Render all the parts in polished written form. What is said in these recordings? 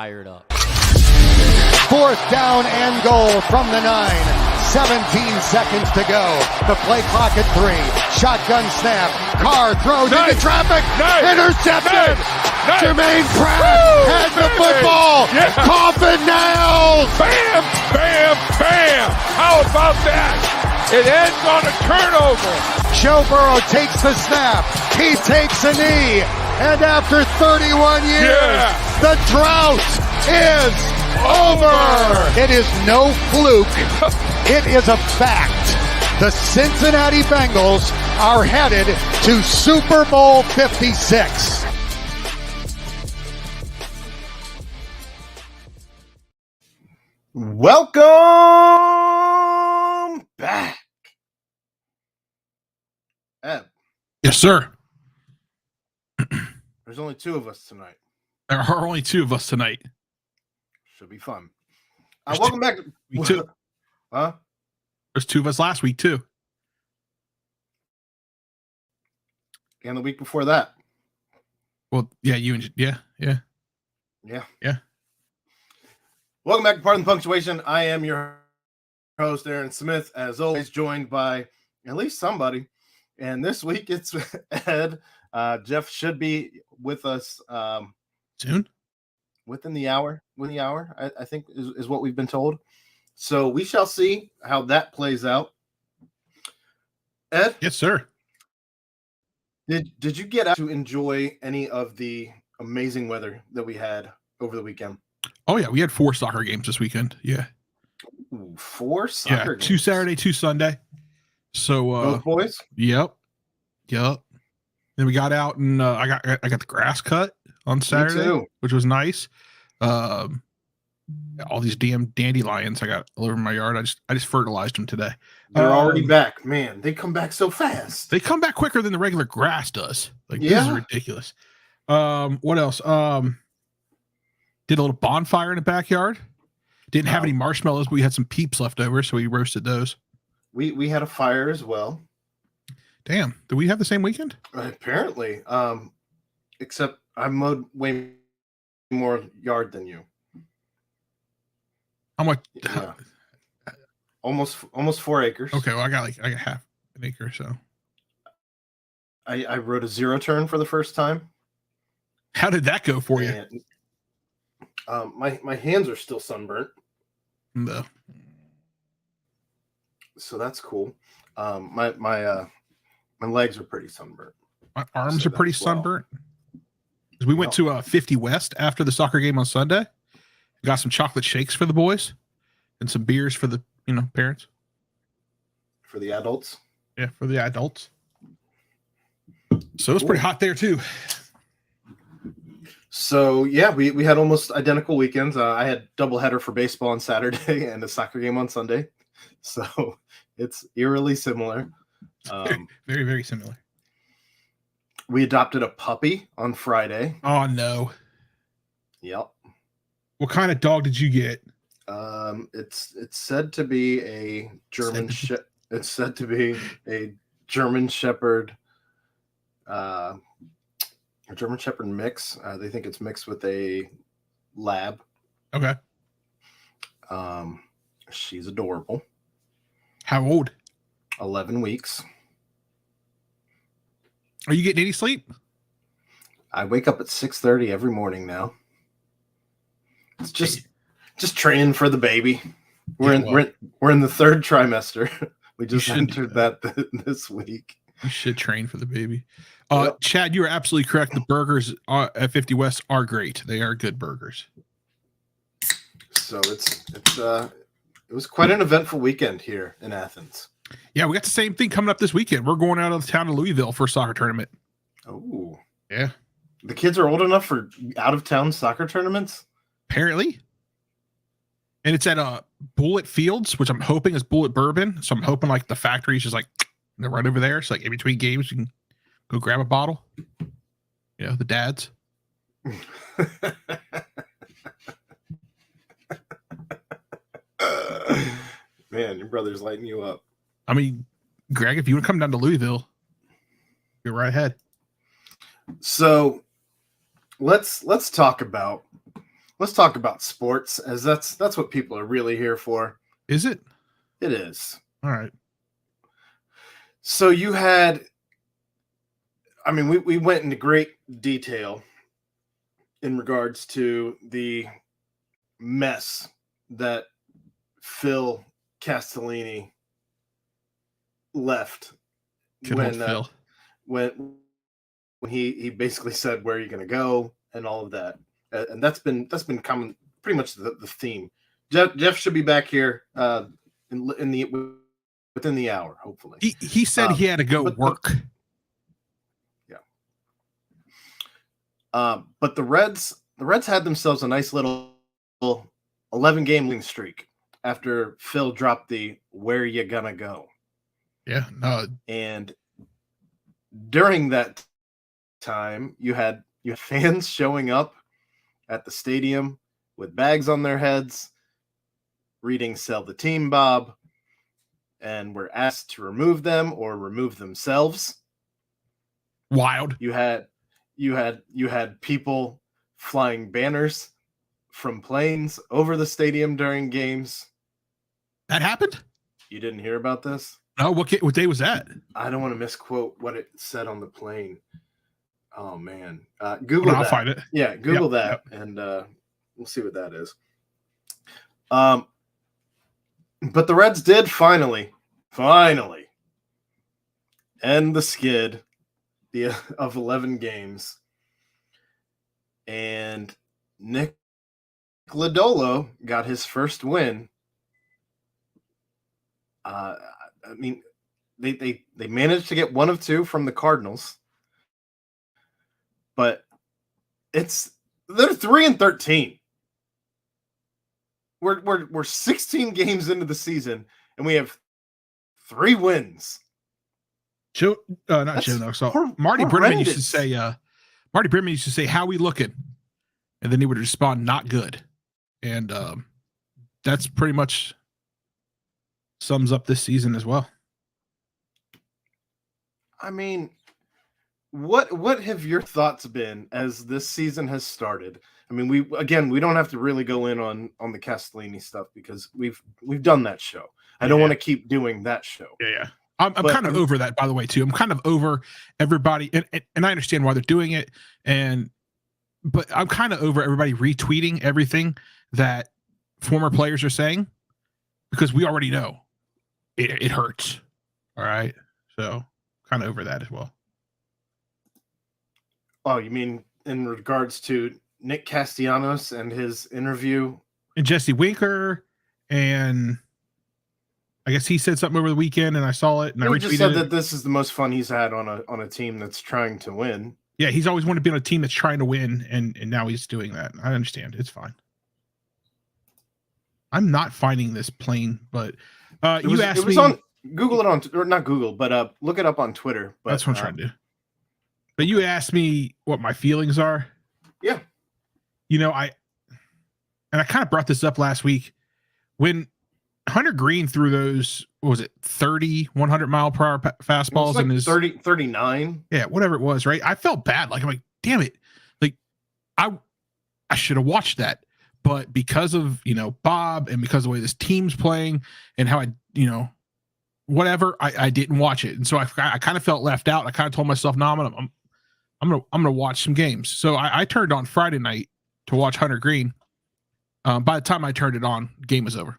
fired up. 4th down and goal from the 9. 17 seconds to go. The play clock at 3. Shotgun snap. Carr throws into traffic. Intercepted. Jermaine Pratt has the football. Yeah. Coffin nails. Bam, bam, bam. How about that? It ends on a turnover. Joe Burrow takes the snap. He takes a knee. And after 31 years, the drought is over. It is no fluke. It is a fact. The Cincinnati Bengals are headed to Super Bowl 56. Welcome back. Ed, Yes, sir. there's only 2 of us tonight. There are only 2 of us tonight. Should be fun. There's Welcome back. Me too. Huh? There's 2 of us last week too. And the week before that. Well, yeah, you and yeah. Welcome back to Pardon the Punctuation. I am your host, Aaron Smith, as always, joined by at least somebody. And this week it's Ed. Jeff should be with us Soon. within the hour. I think is what we've been told. So we shall see how that plays out. Ed? Yes, sir. Did you get out to enjoy any of the amazing weather that we had over the weekend? Oh yeah, we had 4 soccer games this weekend. Yeah. Ooh, 4 soccer games. 2 Saturday, 2 Sunday. So Both boys? Yep. Then we got out and I got the grass cut on Saturday, too. which was nice. All these damn dandelions I got all over my yard. I just fertilized them today. They're already back. Man, they come back so fast. They come back quicker than the regular grass does. Like, this is ridiculous. What else? Did a little bonfire in the backyard. Didn't have any marshmallows, but we had some peeps left over, so we roasted those. We had a fire as well. Damn. Did we have the same weekend? Apparently. Except I mowed way more yard than you. I'm like, Yeah. Almost 4 acres. okay, well, I got half an acre or so. I rode a 0 turn for the first time. How did that go for you? And, my hands are still sunburnt, No. so that's cool. My legs are pretty sunburnt. My arms So are pretty that's well. sunburnt. 'Cause we went to 50 West after the soccer game on Sunday. Got some chocolate shakes for the boys and some beers for the parents. For the adults. Yeah, for the adults. So it was pretty hot there too. So yeah, we had almost identical weekends. I had doubleheader for baseball on Saturday and a soccer game on Sunday. So it's eerily similar. Very, very similar. We adopted a puppy on Friday. Oh no. Yep. What kind of dog did you get? It's said to be a German it's said to be a German Shepherd a German Shepherd mix. They think it's mixed with a lab. Okay. She's adorable. How old? 11 weeks. Are you getting any sleep? I wake up at 6:30 every morning now. It's just training for the baby. We're in the 3rd trimester. We just entered that this week. You should train for the baby. Chad, you are absolutely correct. The burgers at 50 West are great. They are good burgers. So it was quite an eventful weekend here in Athens. Yeah, we got the same thing coming up this weekend. We're going out of the town of Louisville for a soccer tournament. Oh, yeah. The kids are old enough for out of town soccer tournaments? Apparently. And it's at Bullet Fields, which I'm hoping is Bullet Bourbon. So I'm hoping like the factory's just like they're right over there. So like in between games, you can go grab a bottle. Yeah, the dads. Man, your brother's lighting you up. I mean, Greg, if you want to come down to Louisville, you're right ahead. So let's talk about let's talk about sports, as that's what people are really here for. Is it? It is. All right. So you had, I mean, we went into great detail in regards to the mess that Phil Castellini left when he basically said, "Where are you going to go?" and all of that, and that's been common, pretty much the theme. Jeff should be back here within the hour, hopefully. He said he had to go work. But the Reds had themselves a nice little 11-game losing streak after Phil dropped the "Where you gonna go?" Yeah, no. And during that time, you had fans showing up at the stadium with bags on their heads, reading "Sell the team, Bob," and were asked to remove them or remove themselves. Wild. You had people flying banners from planes over the stadium during games. That happened? You didn't hear about this? No, what day was that? I don't want to misquote what it said on the plane. Oh man, Google that. I'll find it. Yeah, Google that, and we'll see what that is. But the Reds did finally end the skid of 11 games, and Nick Lodolo got his first win. I mean, they managed to get 1 of 2 from the Cardinals, but they're 3-13. We're 16 games into the season, and we have 3 wins. Marty Brennan used to say, "How we looking?" And then he would respond, "Not good." And that's pretty much sums up this season as well. I mean, what have your thoughts been as this season has started? I mean, we don't have to really go in on the Castellini stuff because we've done that show. I don't want to keep doing that show. Yeah. I'm kind of over that, by the way, too. I'm kind of over everybody, and I understand why they're doing it, but I'm kind of over everybody retweeting everything that former players are saying because we already know it hurts. All right, so kind of over that as well. Oh, you mean in regards to Nick Castellanos and his interview? And Jesse Winker, and I guess he said something over the weekend, and I saw it, and I retweeted just said that this is the most fun he's had on a team that's trying to win. Yeah, he's always wanted to be on a team that's trying to win, and now he's doing that. I understand. It's fine. I'm not finding this plane, but you asked me. On Google it on, or not Google, but look it up on Twitter. But, that's what I'm trying to do. But you asked me what my feelings are. Yeah. You know, I kind of brought this up last week when Hunter Green threw those, what was it, 30, 100-mile-per-hour fastballs like in his 39. Yeah, whatever it was, right? I felt bad. Like, I'm like, damn it. Like, I should have watched that. But because of, Bob and because of the way this team's playing and how whatever, I didn't watch it. And so I kind of felt left out. I kind of told myself, no, I'm gonna watch some games. So I turned on Friday night to watch Hunter Green. By the time I turned it on, game was over.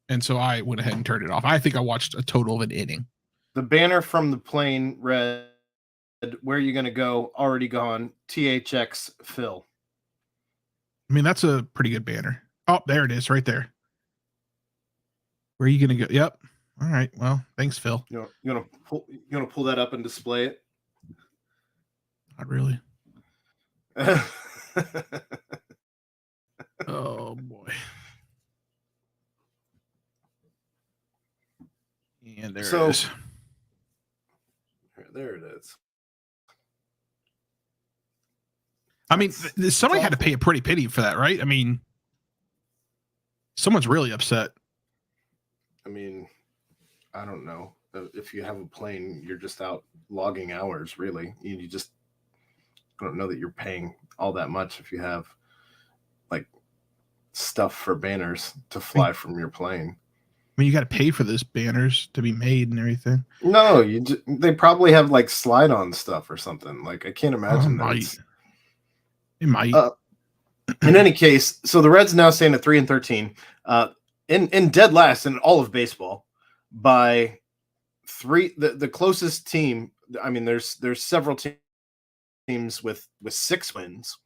And so I went ahead and turned it off. I think I watched a total of an inning. The banner from the plane read, "Where are you going to go? Already gone. THX Phil." I mean, that's a pretty good banner. Oh, there it is right there. Where are you going to go? Yep. All right. Well, thanks, Phil. You gonna pull that up and display it? Not really. Oh, boy. And there it is. There it is. I mean, somebody had to pay a pretty penny for that, right? I mean, someone's really upset. I mean, I don't know. If you have a plane, you're just out logging hours, really. You just, I don't know that you're paying all that much if you have like stuff for banners to fly from your plane. I mean, you got to pay for those banners to be made and everything. No, they probably have like slide-on stuff or something. Like I can't imagine that. It might. In any case, so the Reds now stand at 3-13, in dead last in all of baseball by 3. The closest team. I mean, there's several teams with 6 wins,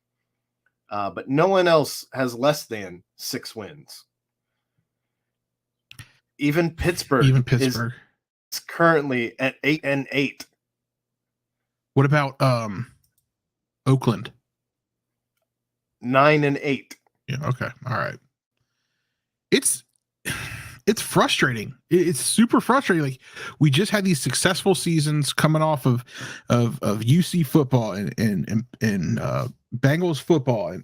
but no one else has less than 6 wins. Even Pittsburgh is currently at 8-8. What about Oakland? 9-8. Yeah. Okay. All right. It's frustrating. It's super frustrating. Like we just had these successful seasons coming off of UC football and Bengals football,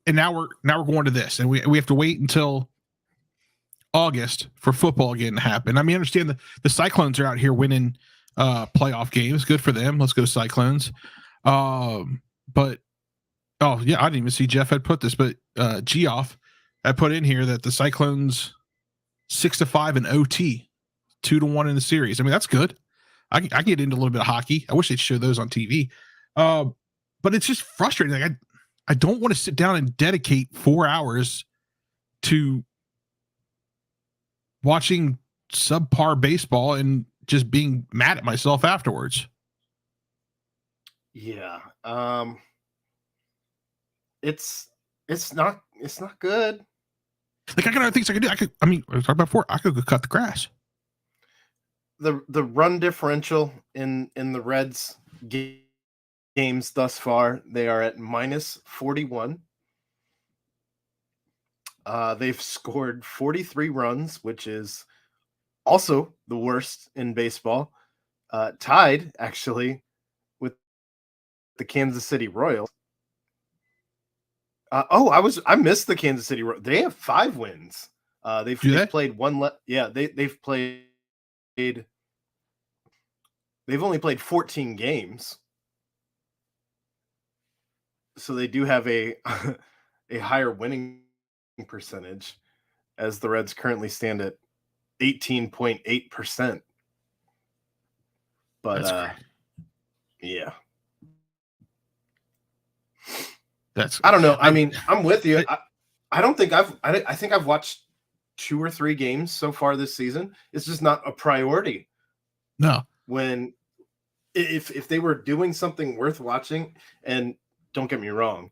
and now we're going to this, and we have to wait until August for football again to happen. I mean, I understand the Cyclones are out here winning playoff games. Good for them. Let's go Cyclones. But oh yeah, I didn't even see Jeff had put this, but Geoff I put in here that the Cyclones 6-5 in OT, 2-1 in the series. I mean, that's good. I get into a little bit of hockey. I wish they'd show those on TV. But it's just frustrating. Like I don't want to sit down and dedicate 4 hours to watching subpar baseball and just being mad at myself afterwards. Yeah. It's not good. Like I got other things I could do. I mean, I was talking about before. I could go cut the grass. The run differential in the Reds games thus far, they are at -41. They've scored 43 runs, which is also the worst in baseball. Tied actually with the Kansas City Royals. I missed the Kansas City Royals. They have 5 wins. They've played one. They've played. They've only played 14 games, so they do have a higher winning percentage, as the Reds currently stand at 18.8%. But yeah. I don't know. I mean, I'm with you. I don't think I think I've watched 2 or 3 games so far this season. It's just not a priority. No. When if they were doing something worth watching, and don't get me wrong,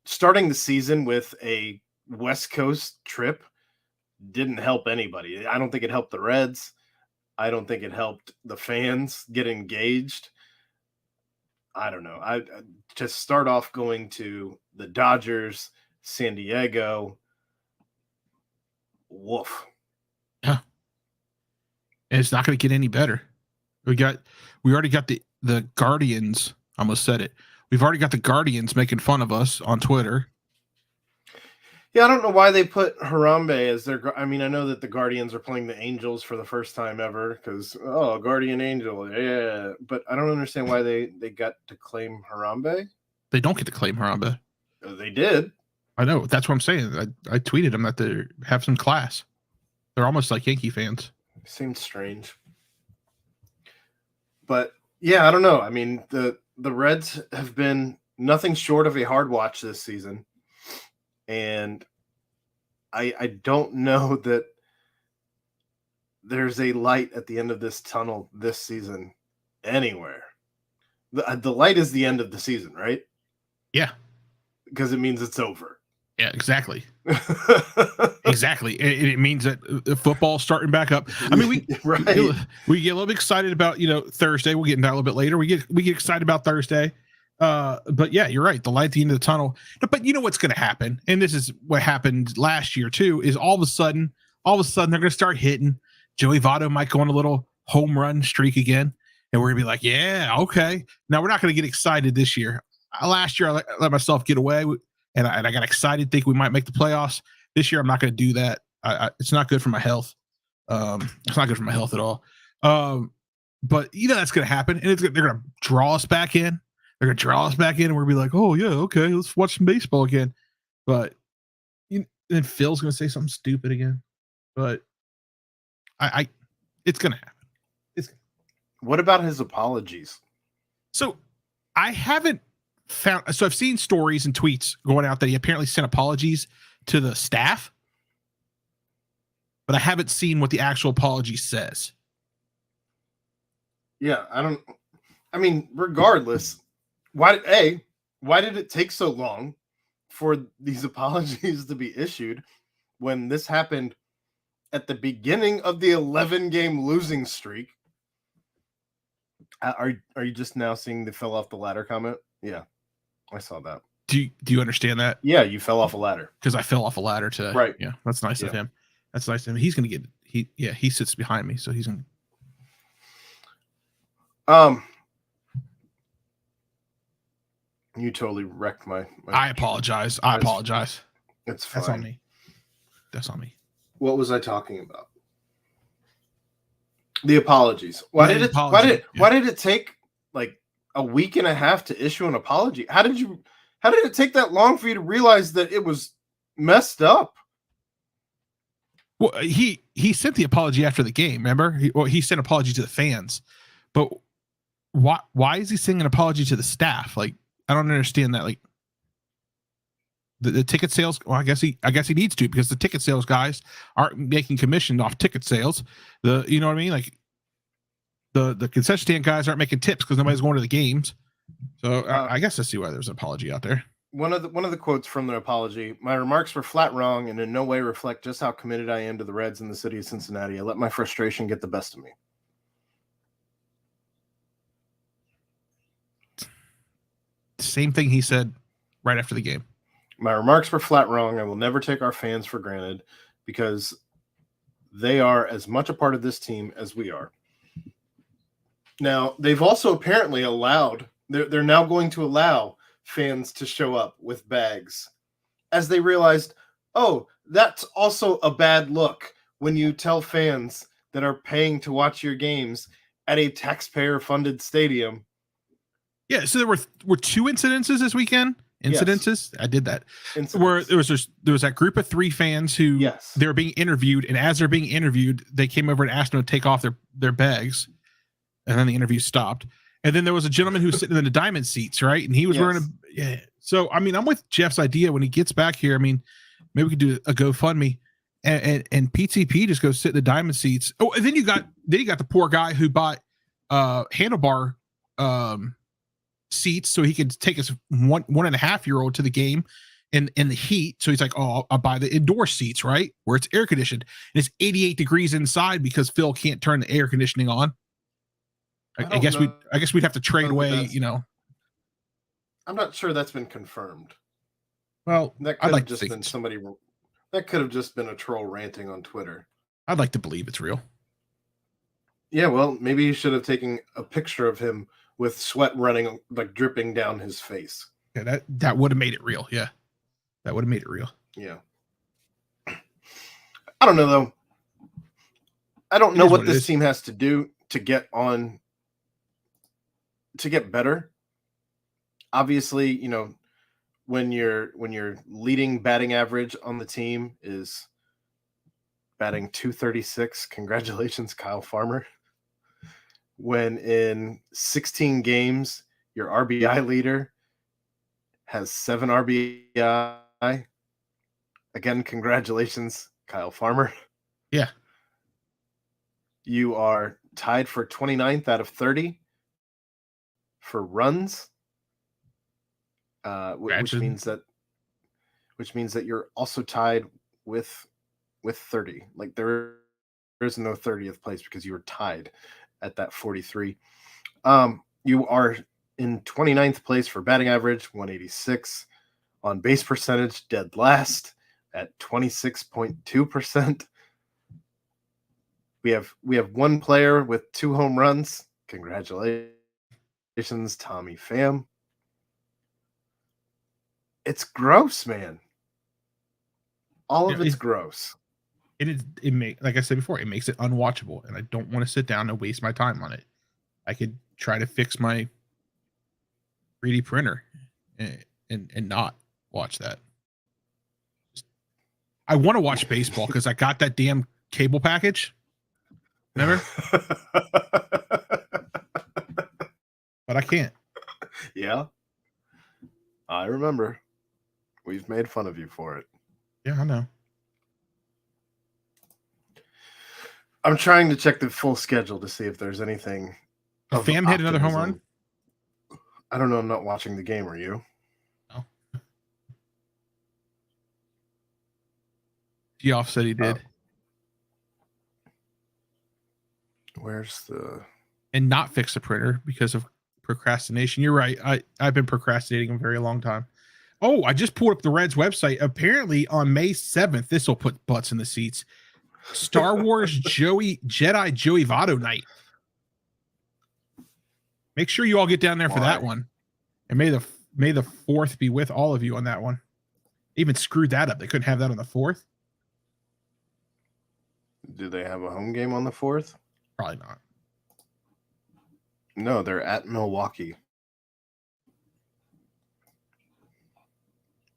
starting the season with a West Coast trip didn't help anybody. I don't think it helped the Reds. I don't think it helped the fans get engaged. I don't know. I to start off going to the Dodgers, San Diego. Woof. Yeah. And it's not going to get any better. We already got the Guardians. I almost said it. We've already got the Guardians making fun of us on Twitter. Yeah, I don't know why they put Harambe as their. I mean, I know that the Guardians are playing the Angels for the first time ever because Guardian Angel, yeah. But I don't understand why they got to claim Harambe. They don't get to claim Harambe. They did. I know. That's what I'm saying. I tweeted them that they have some class. They're almost like Yankee fans. Seems strange. But yeah, I don't know. I mean, the Reds have been nothing short of a hard watch this season. And I don't know that there's a light at the end of this tunnel this season anywhere. The light is the end of the season, right? Yeah. Because it means it's over. Yeah, exactly. Exactly. It means that football's starting back up. I mean, we get a little bit excited about, Thursday. We'll get into that a little bit later. We get excited about Thursday. But yeah, you're right. The light at the end of the tunnel. But you know what's going to happen, and this is what happened last year too, is all of a sudden they're going to start hitting. Joey Votto might go on a little home run streak again, and we're going to be like, yeah, okay. Now we're not going to get excited this year. Last year I let myself get away, and I got excited, think we might make the playoffs. This year I'm not going to do that. It's not good for my health. It's not good for my health at all. But that's going to happen, and they're going to draw us back in. They're going to draw us back in, and we're going to be like, oh, yeah, okay, let's watch some baseball again. But then Phil's going to say something stupid again. But it's going to happen. What about his apologies? So I haven't found. So I've seen stories and tweets going out that he apparently sent apologies to the staff, but I haven't seen what the actual apology says. Yeah, I mean, regardless, why did it take so long for these apologies to be issued when this happened at the beginning of the 11-game losing streak? Are you just now seeing the fell off the ladder comment? Yeah, I saw that. Do you understand that? Yeah, you fell off a ladder. Because I fell off a ladder today. Right. Yeah, that's nice of him. That's nice of him. He's going to get he sits behind me, so he's going to. You totally wrecked my I apologize. I apologize. It's fine. That's on me. What was I talking about? The apologies. Why did it take like a week and a half to issue an apology? How did it take that long for you to realize that it was messed up? Well, he sent the apology after the game. Remember, he sent apology to the fans, but why is he sending an apology to the staff? Like, I don't understand that. Like, the ticket sales. Well, I guess he needs to, because the ticket sales guys aren't making commission off ticket sales. You know what I mean? Like, the concession stand guys aren't making tips because nobody's going to the games. So I guess I see why there's an apology out there. One of the quotes from the apology: "My remarks were flat wrong and in no way reflect just how committed I am to the Reds and the city of Cincinnati. I let my frustration get the best of me." Same thing he said right after the game. "My remarks were flat wrong. I will never take our fans for granted because they are as much a part of this team as we are." Now, they've also apparently they're now going to allow fans to show up with bags, as they realized, oh, that's also a bad look when you tell fans that are paying to watch your games at a taxpayer-funded stadium. Yeah, so there were two incidences this weekend. Incidences? Yes. I did that. Where there was that group of 3 fans who they were being interviewed, and as they're being interviewed, they came over and asked them to take off their bags, and then the interview stopped. And then there was a gentleman who was sitting in the diamond seats, right? And he was wearing So I mean, I'm with Jeff's idea when he gets back here. I mean, maybe we could do a GoFundMe and PTP just go sit in the diamond seats. Oh, and then you got the poor guy who bought handlebar seats so he could take his 1.5-year-old to the game in the heat. So he's like, oh, I'll buy the indoor seats, right? Where it's air conditioned. And it's 88 degrees inside because Phil can't turn the air conditioning on. I guess we'd have to trade away, I'm not sure that's been confirmed. Well, that could have just been somebody. That could have just been a troll ranting on Twitter. I'd like to believe it's real. Yeah, well, maybe you should have taken a picture of him with sweat running, like dripping down his face. Yeah, that would have made it real. Yeah, that would have made it real. Yeah. I don't know though. I don't know what this team has to do to get better. Obviously, when your leading batting average on the team is batting .236, congratulations, Kyle Farmer. When in 16 games, your RBI leader has 7 RBI. Again, congratulations, Kyle Farmer. Yeah. You are tied for 29th out of 30 for runs, which means that you're also tied with 30. Like there is no 30th place because you were tied at that 43. You are in 29th place for batting average, 186, on base percentage, dead last at 26.2%. We have one player with 2 home runs. Congratulations, Tommy Pham. It's gross, man. All of it's gross. Like I said before, it makes it unwatchable, and I don't want to sit down and waste my time on it. I could try to fix my 3D printer and not watch that. I want to watch baseball because I got that damn cable package. Never, but I can't. Yeah. I remember. We've made fun of you for it. Yeah, I know. I'm trying to check the full schedule to see if there's anything. Pham hit another home run? I don't know. I'm not watching the game. Are you? No. Geoff said he did. Where's the... And not fix the printer because of procrastination. You're right. I've been procrastinating a very long time. Oh, I just pulled up the Reds website. Apparently on May 7th, this will put butts in the seats. Star Wars Jedi Joey Votto night. Make sure you all get down there for that one. And may the 4th be with all of you on that one. Even screwed that up. They couldn't have that on the 4th. Do they have a home game on the 4th? Probably not. No, they're at Milwaukee.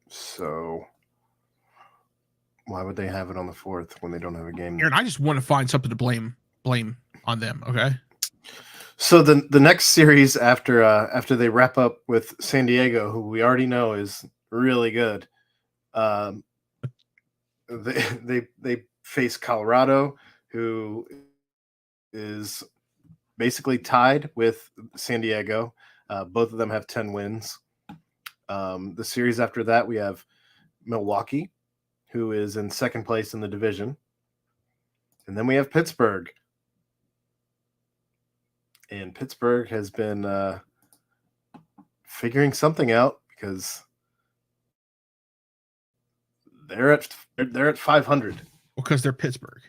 So why would they have it on the 4th when they don't have a game? Aaron, I just want to find something to blame on them, okay? So the next series after they wrap up with San Diego, who we already know is really good, they face Colorado, who is basically tied with San Diego. Both of them have 10 wins. The series after that, we have Milwaukee, who is in second place in the division. And then we have Pittsburgh. And Pittsburgh has been figuring something out because they're at 500. Well, because they're Pittsburgh.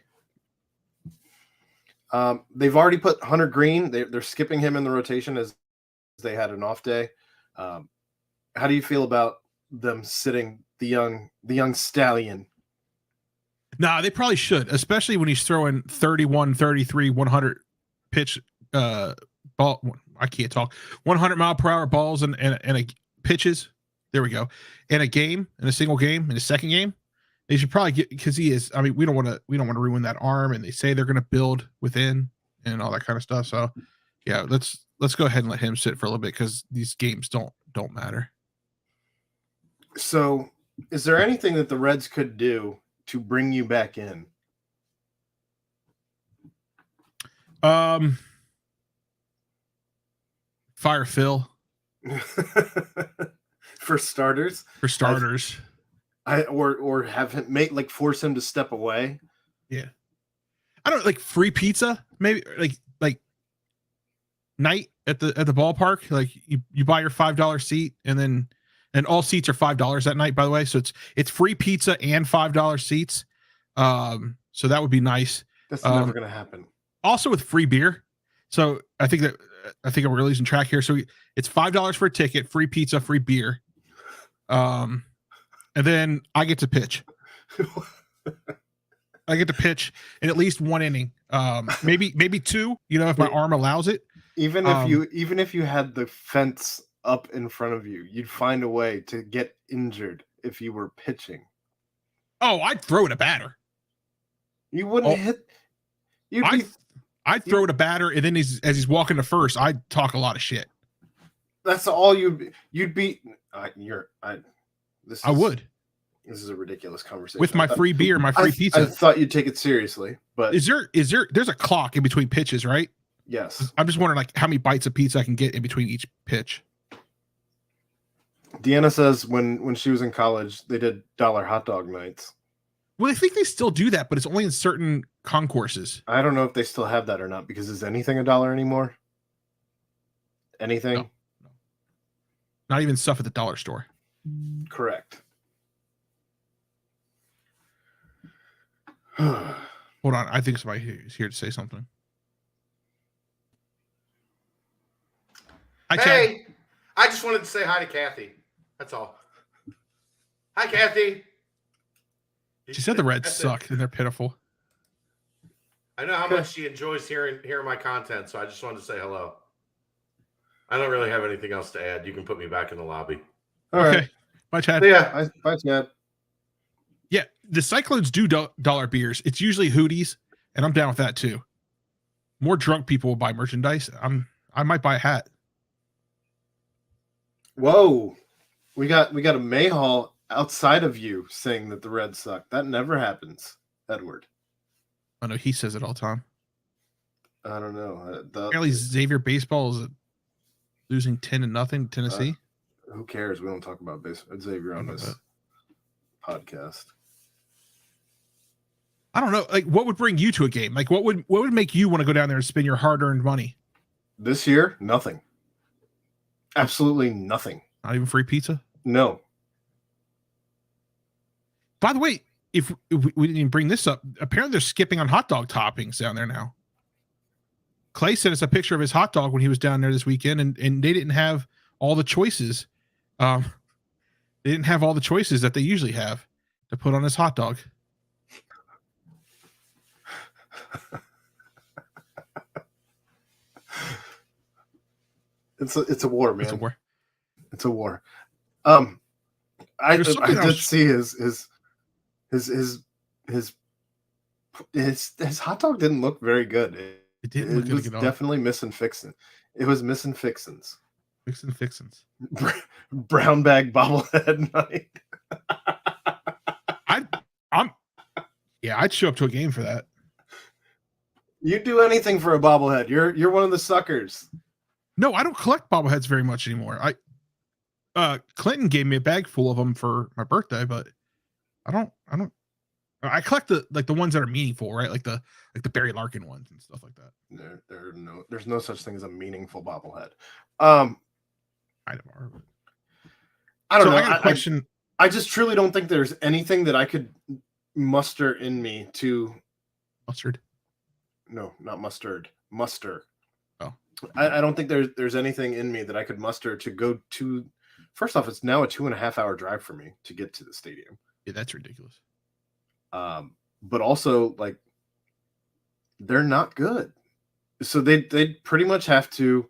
They've already put Hunter Green. They're skipping him in the rotation as they had an off day. How do you feel about them sitting the young stallion? Nah, they probably should, especially when he's throwing 31, 33, 100 pitch ball. I can't talk. 100 mile per hour balls and a pitches. There we go. In a single game, in a second game, they should probably get, because he is. I mean, we don't want to ruin that arm, and they say they're going to build within and all that kind of stuff. So, yeah, let's go ahead and let him sit for a little bit because these games don't matter. So, is there anything that the Reds could do to bring you back in? Fire Phil. For starters. Or have him force him to step away. Yeah. I don't like free pizza, maybe like night at the ballpark. Like you buy your $5 seat and all seats are $5 that night, by the way. So it's free pizza and $5 seats. So that would be nice. That's never gonna happen. Also with free beer. So I think I'm losing track here. So it's $5 for a ticket, free pizza, free beer. And then I get to pitch. I get to pitch in at least one inning. Maybe two, if my arm allows it. Even if you had the fence up in front of you, you'd find a way to get injured if you were pitching. Oh, I'd throw it a batter. You wouldn't hit. I'd throw it a batter, and then as he's walking to first, I'd talk a lot of shit. That's all you'd be. I would. This is a ridiculous conversation. With my free beer, my free pizza. I thought you'd take it seriously, but there's a clock in between pitches, right? Yes. I'm just wondering how many bites of pizza I can get in between each pitch. Deanna says when she was in college, they did dollar hot dog nights. Well, I think they still do that, but it's only in certain concourses. I don't know if they still have that or not, because is anything $1 anymore? Anything? No. Not even stuff at the dollar store. Correct. Hold on. I think somebody is here to say something. Hi, Chad. Hey, I just wanted to say hi to Kathy. That's all. Hi, Kathy. She said the Reds That's suck and they're pitiful. I know how much she enjoys hearing my content, so I just wanted to say hello. I don't really have anything else to add. You can put me back in the lobby. All right. Bye, Chad. Yeah. Bye, Chad. Yeah, the Cyclones do dollar beers. It's usually Hooties, and I'm down with that too. More drunk people will buy merchandise. I might buy a hat. Whoa, we got a Mayhall outside of you saying that the Reds suck. That never happens, Edward. I know he says it all the time. I don't know. Apparently, Xavier baseball is losing 10-0 to Tennessee. Who cares? We don't talk about Xavier on this podcast. I don't know. Like, what would bring you to a game? Like, what would make you want to go down there and spend your hard-earned money? This year, nothing. Absolutely nothing. Not even free pizza? No. By the way, if we didn't even bring this up, apparently they're skipping on hot dog toppings down there now. Clay sent us a picture of his hot dog when he was down there this weekend, and they didn't have all the choices. They didn't have all the choices that they usually have to put on his hot dog. It's a war, man. It's a war. It's a war. I did see his hot dog didn't look very good. It didn't look good at all. Definitely missing fixing. It was missing fixins. Fixins. Brown bag bobblehead night. I'd show up to a game for that. You'd do anything for a bobblehead. You're one of the suckers. No, I don't collect bobbleheads very much anymore. Clinton gave me a bag full of them for my birthday, but I collect the ones that are meaningful, right? Like the Barry Larkin ones and stuff like that. There's no such thing as a meaningful bobblehead. I don't know. I don't know. I got a question. I just truly don't think there's anything that I could muster in me to Mustard. No, not mustard. Muster. Oh. I don't think there's anything in me that I could muster to go to. First off, it's now a 2.5 hour drive for me to get to the stadium. Yeah, that's ridiculous. But also, like, they're not good. So they pretty much have to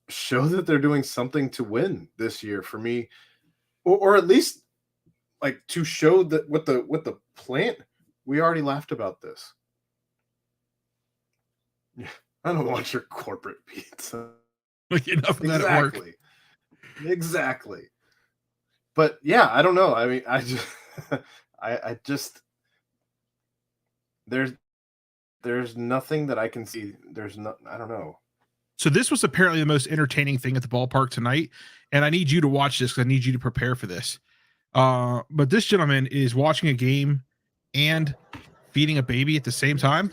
show that they're doing something to win this year for me, or at least like to show that what the plant. We already laughed about this. Yeah, I don't want your corporate pizza. Like, enough of that at work. Exactly. But yeah, I don't know. I mean, I just there's nothing that I can see. I don't know. So this was apparently the most entertaining thing at the ballpark tonight, and I need you to watch this because I need you to prepare for this. But this gentleman is watching a game and feeding a baby at the same time.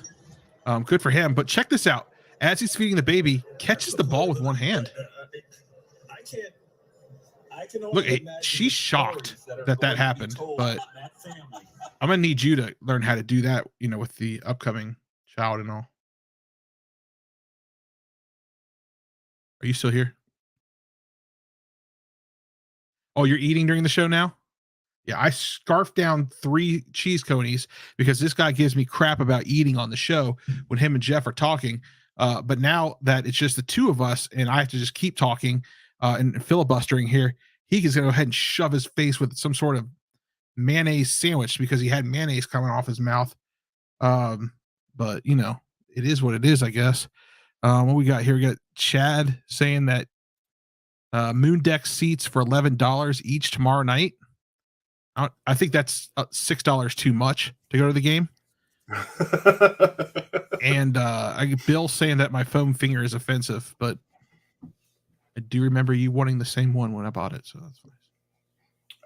Good for him. But check this out. As he's feeding the baby, catches the ball with one hand. Look, she's shocked that happened, but I'm going to need you to learn how to do that, with the upcoming child and all. Are you still here? Oh, you're eating during the show now? Yeah, I scarfed down 3 cheese conies because this guy gives me crap about eating on the show when him and Jeff are talking. But now that it's just the two of us and I have to just keep talking and filibustering here, he can go ahead and shove his face with some sort of mayonnaise sandwich because he had mayonnaise coming off his mouth. But, it is what it is, I guess. What we got here? We got Chad saying that Moon Deck seats for $11 each tomorrow night. I think that's $6 too much to go to the game. And I get Bill saying that my foam finger is offensive, but I do remember you wanting the same one when I bought it, so that's nice.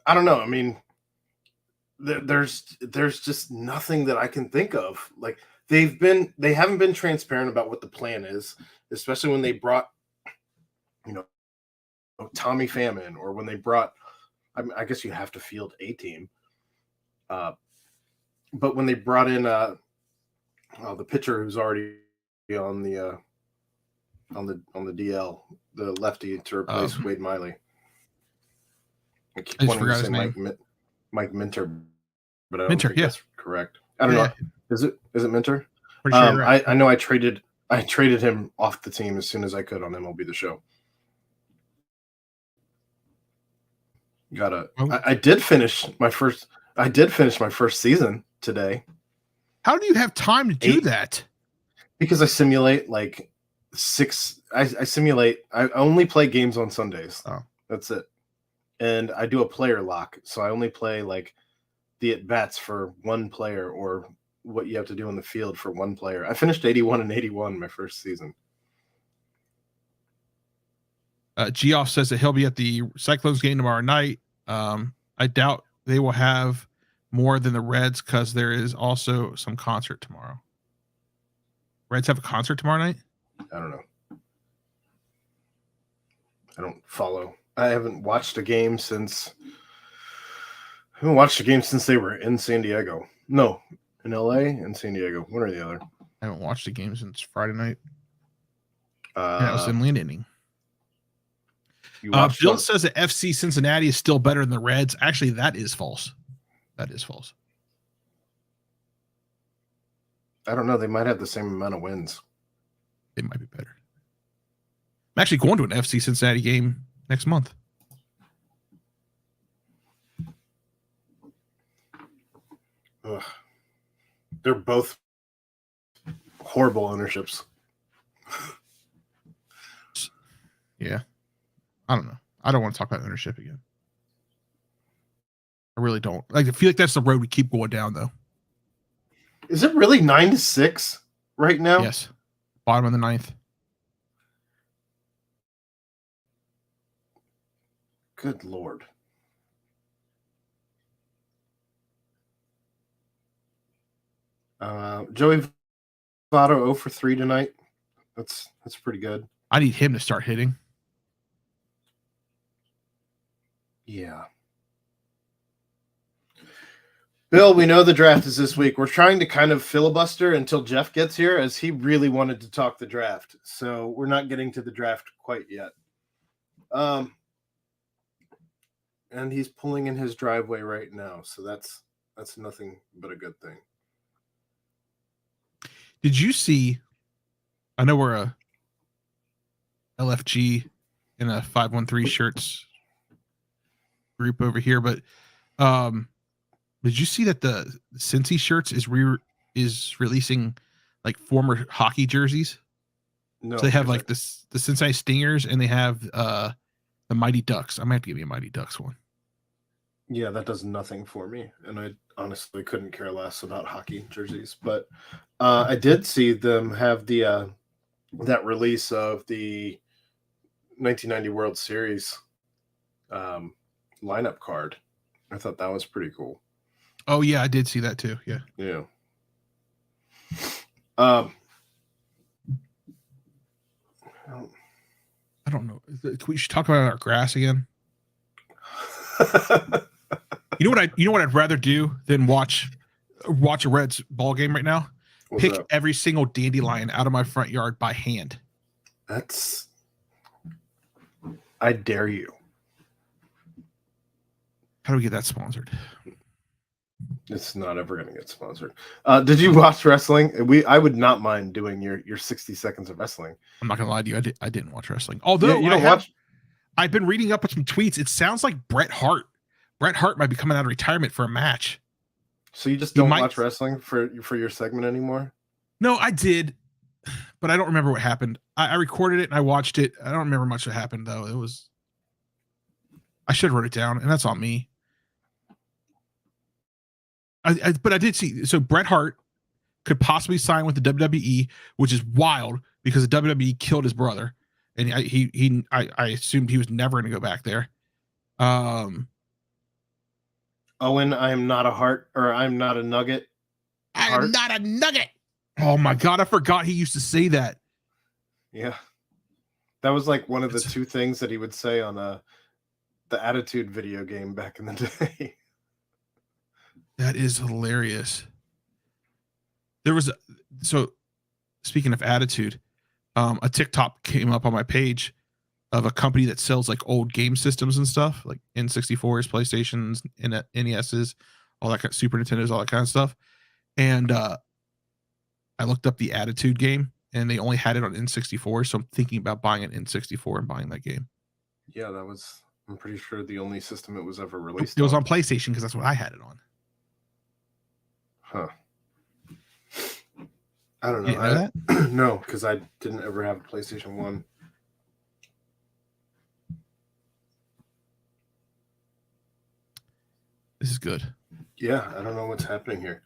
I don't know. I mean, there's just nothing that I can think of. Like they haven't been transparent about what the plan is, especially when they brought, Tommy Pham, or when they brought. I guess you have to field a team. But when they brought in the pitcher who's already on the DL, the lefty to replace Wade Miley. I keep wanting to say Mike Minter, but I don't think that's correct. I don't know. Is it Minter? Pretty sure you're right. I know I traded him off the team as soon as I could on MLB The Show. I did finish my first I did finish my first season today How do you have time to do 8. that? because I simulate like 6. I simulate. I only play games on Sundays. Oh. That's it. And I do a player lock, so I only play like the at bats for one player or what you have to do in the field for one player. I finished 81 and 81 my first season. Geoff says that he'll be at the Cyclones game tomorrow night. I doubt they will have more than the Reds because there is also some concert tomorrow. Reds have a concert tomorrow night? I don't know. I don't follow. I haven't watched a game since they were in San Diego. No, in LA and San Diego. One or the other. I haven't watched a game since Friday night. Uh, Yeah, it was in land inning. you watched Bill one- says that FC Cincinnati is still better than the Reds. Actually, that is false. That is false. I don't know. They might have the same amount of wins. They might be better. I'm actually going to an FC Cincinnati game next month. Ugh. They're both horrible ownerships. Yeah. I don't know. I don't want to talk about ownership again. I really don't. Like, I feel like that's the road we keep going down, though. Is it really 9-6 right now? Yes. Bottom of the ninth. Good Lord. Joey Votto 0 for 3 tonight. That's pretty good. I need him to start hitting. Yeah. Bill, we know the draft is this week. We're trying to kind of filibuster until Jeff gets here, as he really wanted to talk the draft. So we're not getting to the draft quite yet. And he's pulling in his driveway right now, so that's nothing but a good thing. Did you see? I know we're a LFG in a 513 shirts group over here, but did you see that the Cincy shirts is releasing like former hockey jerseys? No, So they have like the Cincinnati Stingers and they have the Mighty Ducks. I might have to give you a Mighty Ducks one. yeah, that does nothing for me, and I honestly couldn't care less about hockey jerseys. But I did see them have the that release of the 1990 World Series lineup card. I thought that was pretty cool. Oh yeah, I did see that too. Yeah. Yeah. I don't know. We should talk about our grass again. You know what I'd rather do than watch a Reds ball game right now? What's Pick up? every single dandelion out of my front yard by hand. I dare you. How do we get that sponsored? It's not ever going to get sponsored. Did you watch wrestling? I would not mind doing your 60 seconds of wrestling. I'm not gonna lie to you. I didn't watch wrestling. Although You don't watch. I've been reading up on some tweets. It sounds like Bret Hart might be coming out of retirement for a match. So you just He don't might- watch wrestling for your segment anymore? No, I did, but I don't remember what happened. I recorded it and I watched it. I don't remember much what happened though. I should have wrote it down, and that's on me. But I did see. So Bret Hart could possibly sign with the WWE, which is wild because the WWE killed his brother, and I assumed he was never going to go back there. Owen, I am not a heart, or I'm not a nugget. I Hart? am not a nugget. Oh my god, I forgot he used to say that. Yeah. That was like one of the It's- two things that he would say on the Attitude video game back in the day. That is hilarious. So speaking of attitude, a TikTok came up on my page of a company that sells like old game systems and stuff, like N64s, PlayStations, NESs, all that kind of Super Nintendos, all that kind of stuff. And I looked up the Attitude game, and they only had it on N64. So I'm thinking about buying an N64 and buying that game. Yeah, I'm pretty sure the only system it was ever released. It was on PlayStation because that's what I had it on. Huh. I don't know. You know that? No, because I didn't ever have a PlayStation 1. This is good. Yeah, I don't know what's happening here.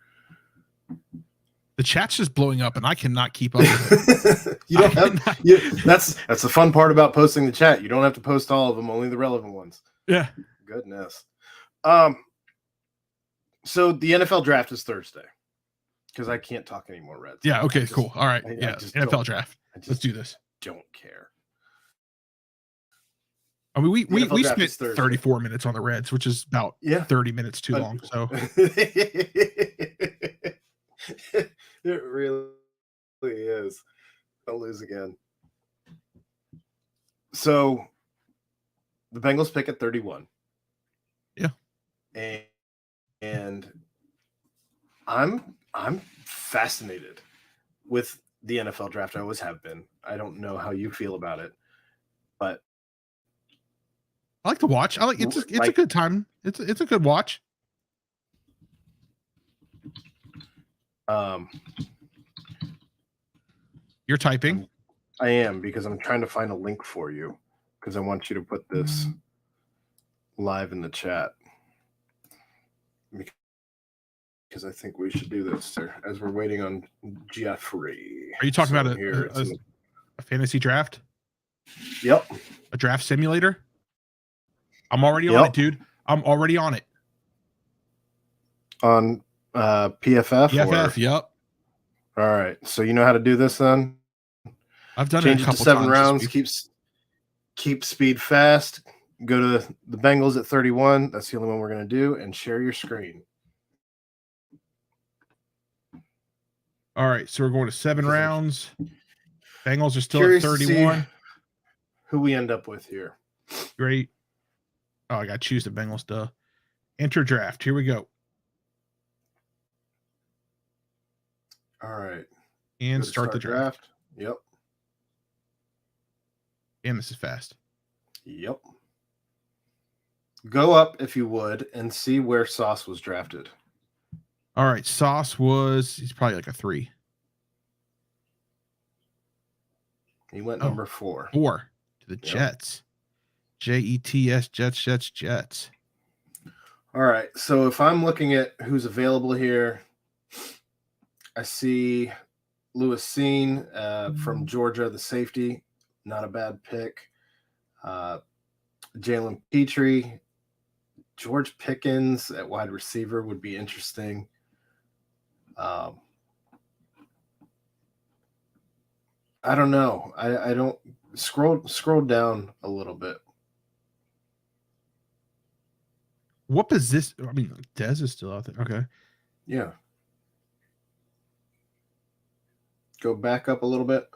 The chat's just blowing up, and I cannot keep up with it. You don't have. That's the fun part about posting the chat. You don't have to post all of them, only the relevant ones. Yeah. Goodness. So the NFL draft is Thursday, because I can't talk anymore, Reds. Yeah. Okay. Cool. All right. I Yeah. just NFL don't- draft. I just Let's do this. don't care. I mean, we NFL draft spent is Thursday. 34 minutes on the Reds, which is about 30 minutes too long. So it really is. I'll lose again. So the Bengals pick at 31. Yeah. And I'm fascinated with the NFL draft. I always have been. I don't know how you feel about it, but I like to watch. I like it's a good time. It's a good watch. You're typing. I am, because I'm trying to find a link for you, because I want you to put this live in the chat, because I think we should do this as we're waiting on Jeffrey. Are you talking about a a fantasy draft? Yep. A draft simulator? I'm already on it, dude. I'm already on it. On PFF? PFF, yep. All right. So you know how to do this then? I've done Change it a it to couple 7 times. rounds. Keep speed fast. Go to the Bengals at 31. That's the only one we're going to do. And share your screen. All right. So we're going to 7 rounds. Bengals are still Curious at to see 31. Who we end up with here. Great. Oh, I got to choose the Bengals. Duh. Enter draft. Here we go. All right. And start the draft. Yep. And this is fast. Yep. Go up, if you would, and see where Sauce was drafted. All right. Sauce he's probably like a 3. He went number 4. 4 to the Jets. Jets, Jets. All right. So if I'm looking at who's available here, I see Lewis Seen from Georgia, the safety. Not a bad pick. Jalen Petrie, George Pickens at wide receiver would be interesting. I don't know. I don't scroll down a little bit. What position? I mean, Dez is still out there. Okay. Yeah. Go back up a little bit.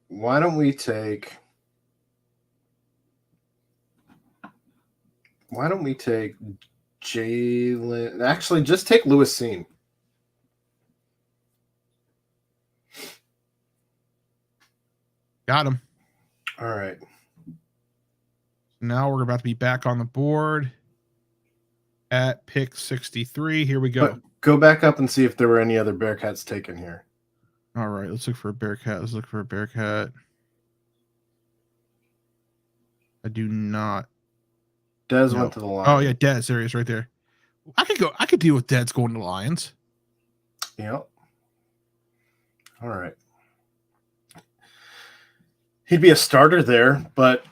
Why don't we take Jalen? Actually, just take Lewis Seen. Got him. All right. Now we're about to be back on the board at pick 63. Here we go. But go back up and see if there were any other Bearcats taken here. All right. Let's look for a Bearcat. I do not. Dez went to the line. Oh, yeah. Dez. There he is right there. I could deal with Dez going to Lions. Yep. All right. He'd be a starter there, but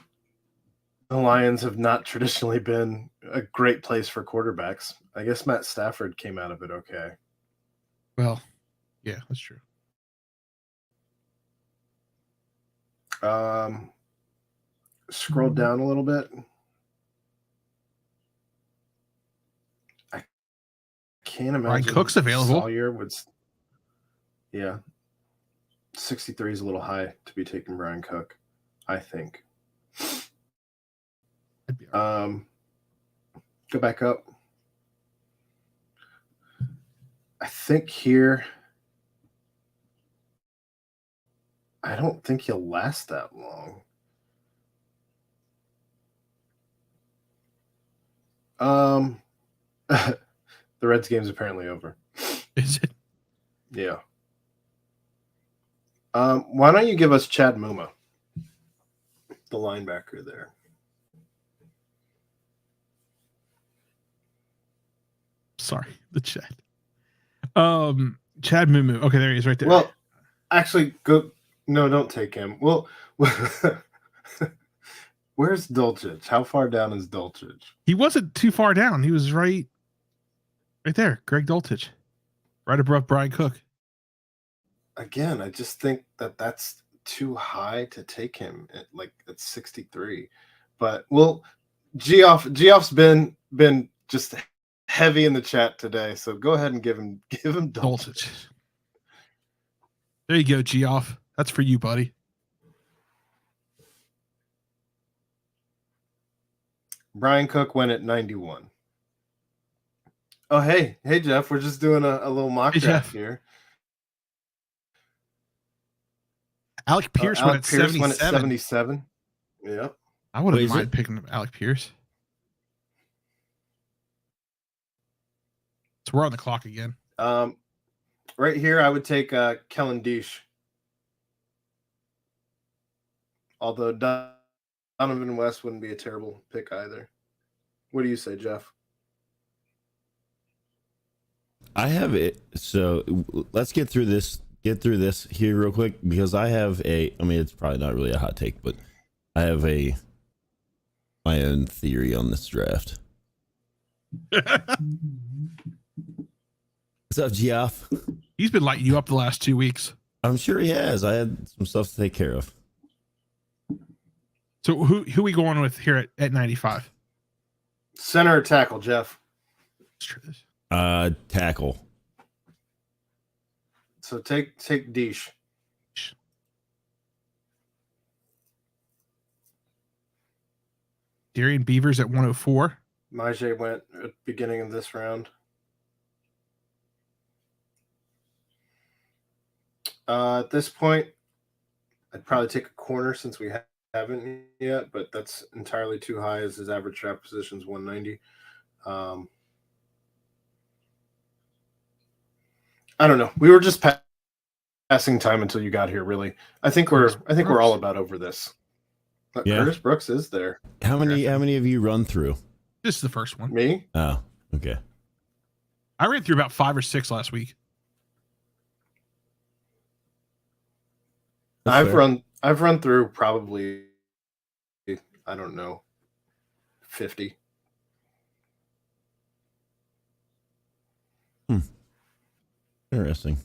the Lions have not traditionally been a great place for quarterbacks. I guess Matt Stafford came out of it okay. Well, yeah, that's true. Scroll down a little bit. I can't imagine. Ryan Cook's available. Sawyer would. Yeah. 63 is a little high to be taking Brian Cook, I think. Go back up. I think here, I don't think he'll last that long. The Reds game's apparently over. Is it? Yeah. Why don't you give us Chad Muma, the linebacker there? Sorry, the chat. Chad Mumu. Okay, there he is, right there. Well, actually, go. No, don't take him. Well, where's Dulcich? How far down is Dulcich? He wasn't too far down. He was right there. Greg Dulcich, right above Brian Cook. Again, I just think that's too high to take him at 63. But Geoff's been just heavy in the chat today, so go ahead and give him Dulcich. There you go, Geoff. That's for you, buddy. Brian Cook went at 91. Oh, hey, Jeff, we're just doing a little mock draft here. Alec Pierce went at 77. Yep. I wouldn't mind picking Alec Pierce. So we're on the clock again. Right here, I would take Kellen Deesh. Although Donovan West wouldn't be a terrible pick either. What do you say, Jeff? I have it. So let's get through this here real quick, because I have it's probably not really a hot take, but I have my own theory on this draft. What's up, Geoff? He's been lighting you up the last 2 weeks. I'm sure he has. I had some stuff to take care of. So who we going with here at 95? Center or tackle, Jeff? Tackle. So take Deesh. Darian Beavers at 104. Majay went at the beginning of this round. At this point, I'd probably take a corner since we haven't yet, but that's entirely too high as his average draft position is 190. I don't know. We were just passing time until you got here. Really, I think we're all about over this. But Yeah. Curtis Brooks is there. How many have you run through? This is the first one. Me? Oh, okay. I ran through about 5 or 6 last week. That's fair. I've run through probably, I don't know, 50. Interesting.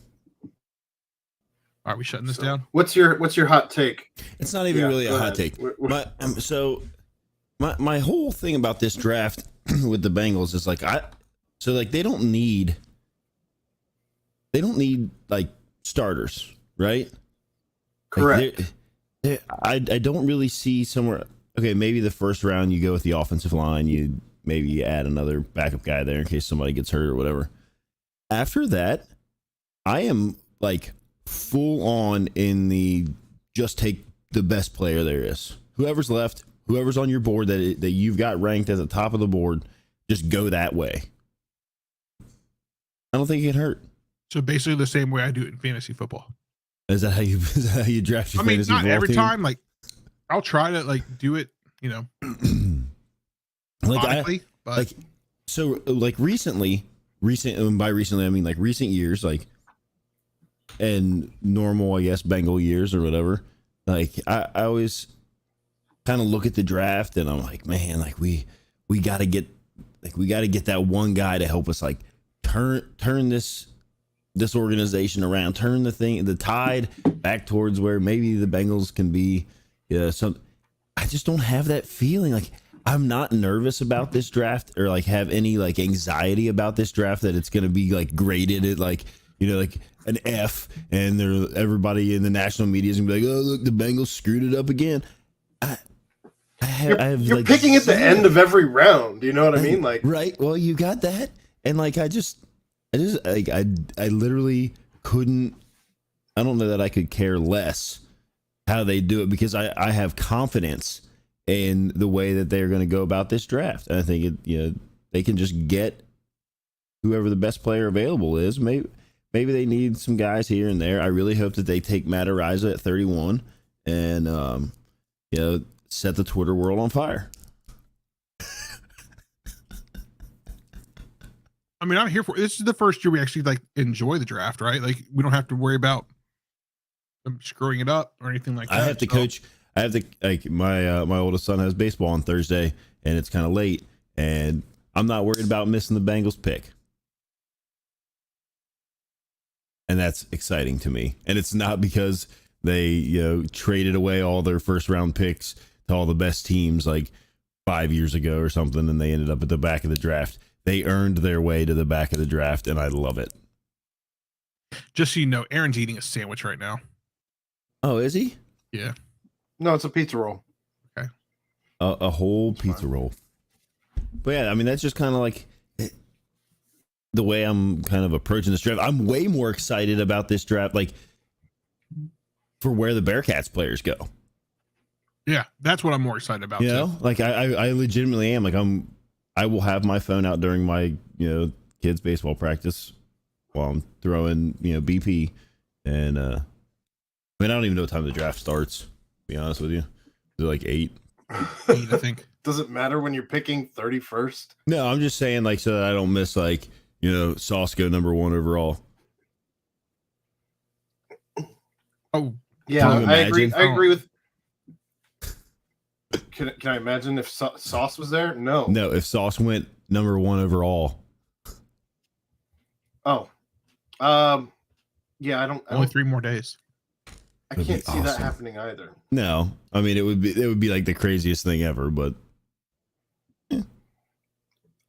All right, we shutting this down? What's your hot take? It's not even really a go hot ahead. take. My whole thing about this draft with the Bengals is they don't need like starters, right? Correct. I don't really see somewhere. Okay, maybe the first round you go with the offensive line, you add another backup guy there in case somebody gets hurt or whatever. After that, I am like full on in the just take the best player there is. Whoever's left, whoever's on your board that you've got ranked at the top of the board, just go that way. I don't think it can hurt. So basically the same way I do it in fantasy football. Is that how you draft your fantasy not football every team? time. Like, I'll try to do it, methodically, but recent, by recently I mean like recent years, like, and normal, I guess, Bengal years or whatever. Like I always kind of look at the draft and I'm like, man, like we gotta get that one guy to help us like turn this organization around, turn the tide back towards where maybe the Bengals can be. I just don't have that feeling. Like, I'm not nervous about this draft or like have any like anxiety about this draft that it's going to be like graded at like an F, and everybody in the national media is going to be like, oh, look, the Bengals screwed it up again. You're like, picking at the end of every round. You know what I mean? Like, right. Well, you got that. And like, I literally couldn't, I don't know that I could care less how they do it, because I have confidence in the way that they're going to go about this draft. And I think they can just get whoever the best player available is. Maybe they need some guys here and there. I really hope that they take Matt Ariza at 31 and set the Twitter world on fire. I mean, I'm here for this. Is the first year we actually like enjoy the draft, right? Like we don't have to worry about them screwing it up or anything like that. I have to coach. I have to like my oldest son has baseball on Thursday, and it's kind of late, and I'm not worried about missing the Bengals pick, and that's exciting to me. And it's not because they traded away all their first round picks to all the best teams like 5 years ago or something, and they ended up at the back of the draft. They earned their way to the back of the draft, and I love it. Just so you know, Aaron's eating a sandwich right now. Oh, is he? Yeah. No, it's a pizza roll. Okay. A whole pizza roll. But yeah, I mean, that's just kind of like the way I'm kind of approaching this draft. I'm way more excited about this draft, like for where the Bearcats players go. Yeah, that's what I'm more excited about. You know, like I legitimately am. Like I will have my phone out during my kids baseball practice while I'm throwing BP, and I mean, I don't even know what time the draft starts. To be honest with you, is it like 8? 8, I think. Does it matter when you're picking 31st? No, I'm just saying like so that I don't miss like Sauce go number 1 overall. Oh Yeah, Can you I agree. imagine? I agree with. Can I imagine if Sauce was there? No. No, if Sauce went number 1 overall. Oh. Yeah, I don't. only 3 more days. I That'd can't be see that awesome. happening either. No, I mean it would be like the craziest thing ever, but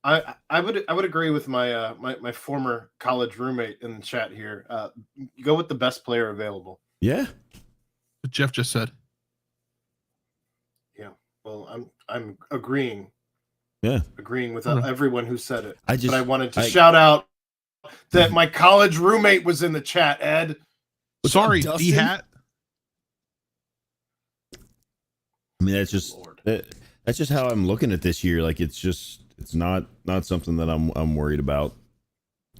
I would agree with my my former college roommate in the chat here. Go with the best player available. yeah. What Jeff just said. Yeah. Well, I'm agreeing. Yeah. Agreeing with Okay. everyone who said it. I just But I wanted to shout out that my college roommate was in the chat, Ed. What's up, Sorry, Dustin? D-Hat. I mean, that's just how I'm looking at this year. Like it's not something that I'm worried about.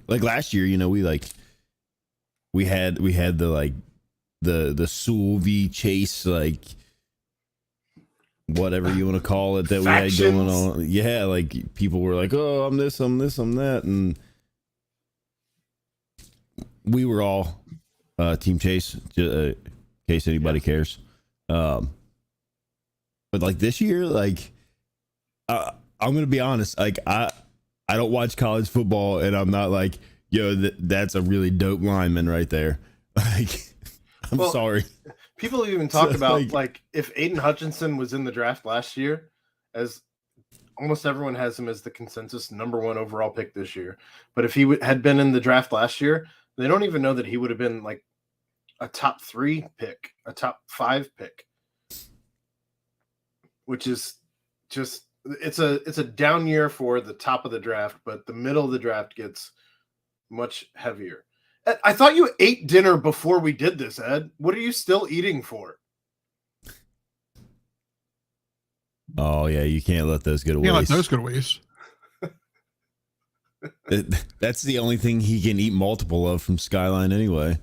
Like last year, we had the like the Sewell v. Chase, like whatever you want to call it, that we had going on. Yeah, like people were like, oh, I'm this, I'm that, and we were all Team Chase, in case anybody cares. But like this year, like I'm gonna be honest, like I don't watch college football, and I'm not like, that's a really dope lineman right there. Like, I'm sorry. People even talk about like if Aiden Hutchinson was in the draft last year, as almost everyone has him as the consensus number 1 overall pick this year. But if he had been in the draft last year, they don't even know that he would have been like a top 3 pick, a top 5 pick, which is just it's a down year for the top of the draft, but the middle of the draft gets much heavier. I thought you ate dinner before we did this, Ed. What are you still eating for? Oh yeah, you can't let those go to Yeah, let waste. those go to waste. That's the only thing he can eat multiple of from Skyline anyway.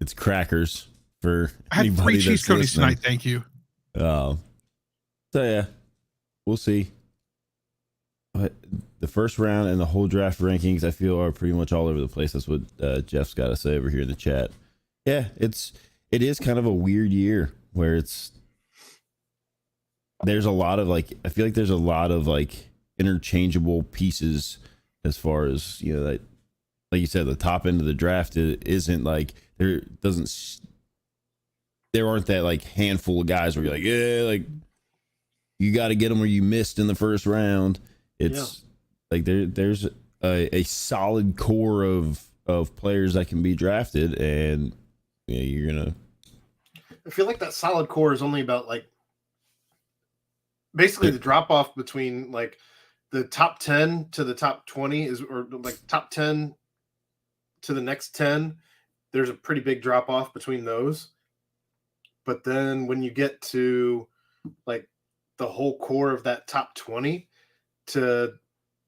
It's crackers for I had 3 anybody cheese that's cookies listening. tonight. Thank you. So yeah, we'll see. But the first round and the whole draft rankings, I feel, are pretty much all over the place. That's what Jeff's got to say over here in the chat. Yeah, it is kind of a weird year where there's a lot of like, I feel like there's a lot of like interchangeable pieces as far as that, like you said, the top end of the draft isn't like there aren't that like handful of guys where you're like, yeah, like you got to get them where you missed in the first round. It's like there's a solid core of players that can be drafted, and you're gonna. I feel like that solid core is only about like basically the drop off between like the top 10 to the top 20 is, or like top 10 to the next 10. There's a pretty big drop off between those. But then when you get to like the whole core of that top 20, to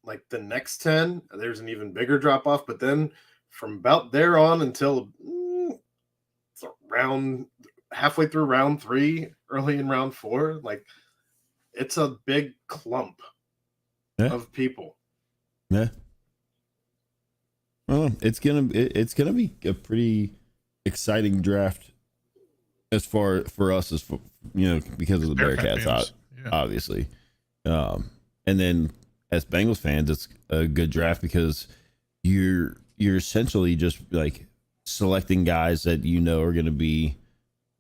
like the next 10, there's an even bigger drop off. But then from about there on until halfway through round 3, early in round 4, like it's a big clump of people. Yeah. Well, it's gonna be a pretty exciting draft as far for us as because of the Bearcats, obviously. And then as Bengals fans, it's a good draft because you're essentially just like selecting guys that are going to be,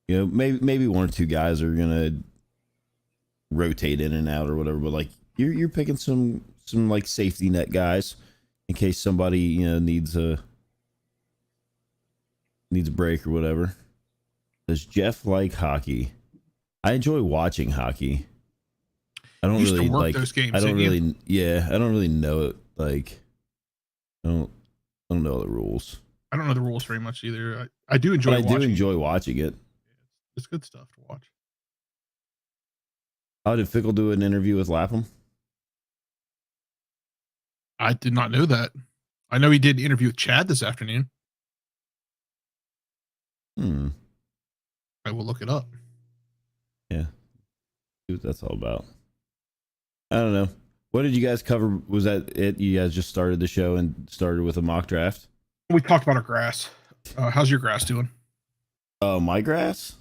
maybe one or two guys are going to rotate in and out or whatever, but like you're picking some like safety net guys in case somebody needs a break or whatever. Does Jeff like hockey? I enjoy watching hockey. I don't really like those games. I don't really know it. Like, I don't know the rules. I don't know the rules very much either. I do enjoy. I do enjoy watching it. It's good stuff to watch. How did Fickle do an interview with Lapham? I did not know that. I know he did an interview with Chad this afternoon. I will look it up. Yeah. See what that's all about. I don't know. What did you guys cover? Was that it? You guys just started the show and started with a mock draft? We talked about our grass. How's your grass doing? My grass?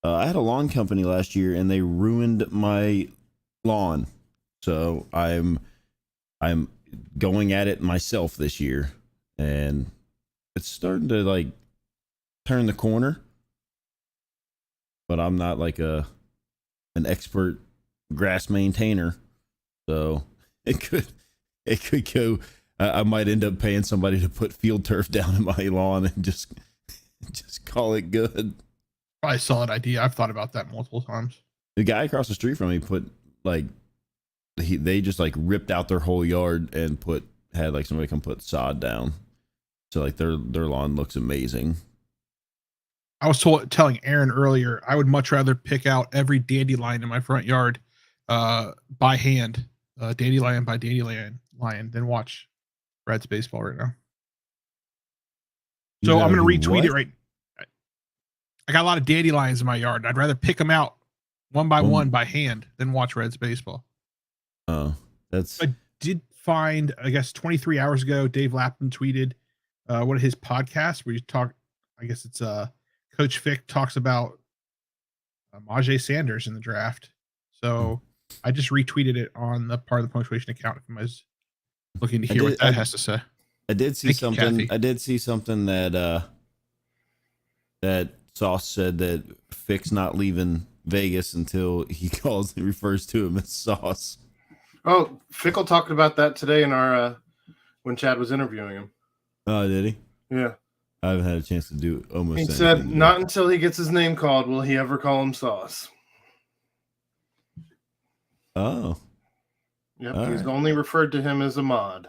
I had a lawn company last year and they ruined my lawn. So I'm going at it myself this year. And it's starting to like turn the corner. But I'm not like an expert grass maintainer. So it could go. I might end up paying somebody to put field turf down in my lawn and just call it good. Probably a solid idea. I've thought about that multiple times. The guy across the street from me they just like ripped out their whole yard and had like somebody come put sod down. So like their lawn looks amazing. I was telling Aaron earlier, I would much rather pick out every dandelion in my front yard by hand, dandelion by dandelion, than watch Reds baseball right now. So I'm going to retweet it right. I got a lot of dandelions in my yard. I'd rather pick them out one by one by hand than watch Reds baseball. Oh, I did find, I guess 23 hours ago, Dave Lapham tweeted one of his podcasts where you talk, I guess it's Coach Fick talks about Majay Sanders in the draft. So I just retweeted it on the part of the punctuation account if I was looking to hear what that has to say. I did see something. I did see something that that Sauce said that Fick's not leaving Vegas until he refers to him as Sauce. Oh, Fickle talked about that today in our when Chad was interviewing him. Oh, did he? Yeah. I haven't had a chance to do almost. He said not until he gets his name called will he ever call him Sauce. Oh. Yep, he's only referred to him as Ahmad.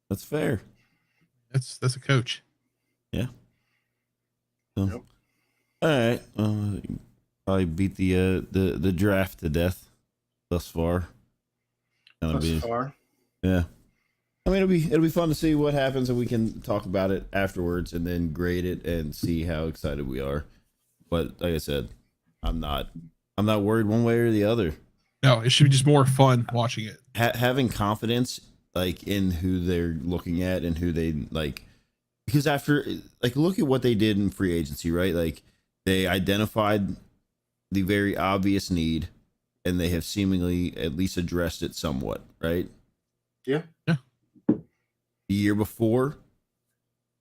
That's fair. That's a coach. Yeah. So, yep. All right. Probably beat the draft to death thus far. Far. Yeah. I mean, it'll be fun to see what happens, and we can talk about it afterwards, and then grade it and see how excited we are. But like I said, I'm not worried one way or the other. No, it should be just more fun watching it. Having confidence, like in who they're looking at and who they like, because after like look at what they did in free agency, right? Like they identified the very obvious need, and they have seemingly at least addressed it somewhat, right? Yeah. Yeah. The year before,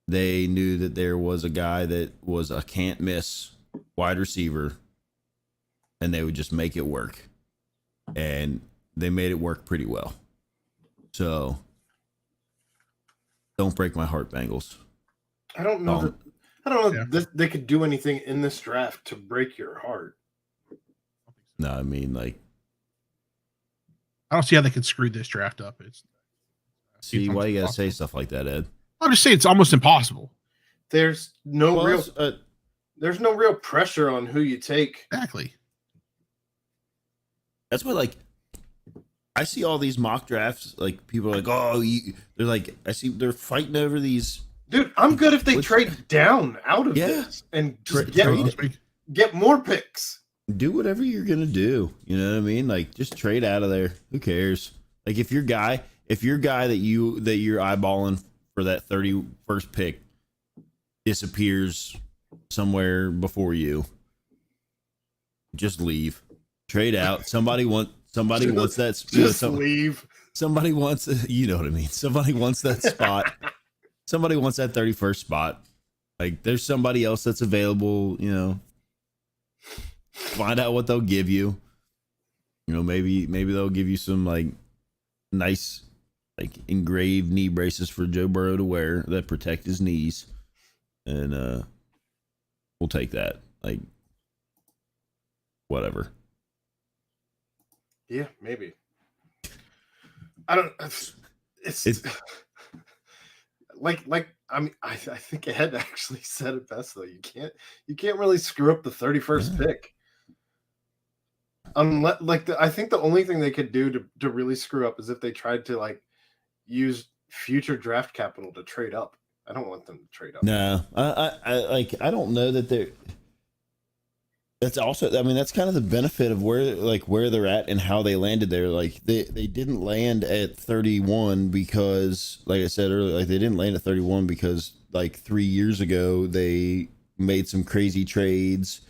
they knew that there was a guy that was a can't miss wide receiver, and they would just make it work. And they made it work pretty well. So don't break my heart, Bengals. I don't know that they could do anything in this draft to break your heart. No, I mean, like, I don't see how they could screw this draft up. See, why you gotta say stuff like that, Ed? I'm just saying it's almost impossible. There's no real pressure on who you take. Exactly. That's what, like, I see all these mock drafts. Like people are like, oh, they're like, I see they're fighting over these. Dude, I'm good if they trade down out of Yeah. this and just Trade get more picks. do whatever you're gonna do. You know what I mean? Like just trade out of there. Who cares? Like if your guy that you're eyeballing for that 31st pick disappears somewhere before you, just leave. Trade out. Somebody wants that. Just leave. Somebody wants. You know what I mean. Somebody wants that spot. Somebody wants that 31st spot. Like there's somebody else that's available. You know. Find out what they'll give you. You know, maybe they'll give you some like nice, like engraved knee braces for Joe Burrow to wear that protect his knees, and we'll take that. Like, whatever. Yeah, maybe. I don't. It's like I mean, I think Ed actually said it best though. You can't really screw up the 31st pick. Unless, I think the only thing they could do to really screw up is if they tried to like use future draft capital to trade up. I don't want them to trade up. No, I don't know that they're. That's also, I mean, that's kind of the benefit of where they're at and how they landed there. Like they didn't land at 31 because, like I said earlier, like they didn't land at 31 because like 3 years ago they made some crazy trades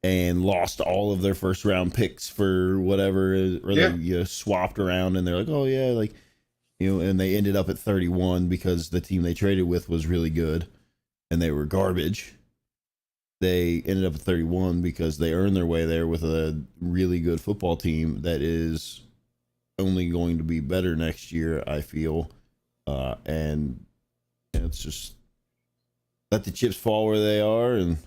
and lost all of their first round picks for whatever, or they swapped around and they're like, oh yeah, like, you know, and they ended up at 31 because the team they traded with was really good and they were garbage. They ended up at 31 because they earned their way there with a really good football team that is only going to be better next year, I feel. And it's just let the chips fall where they are and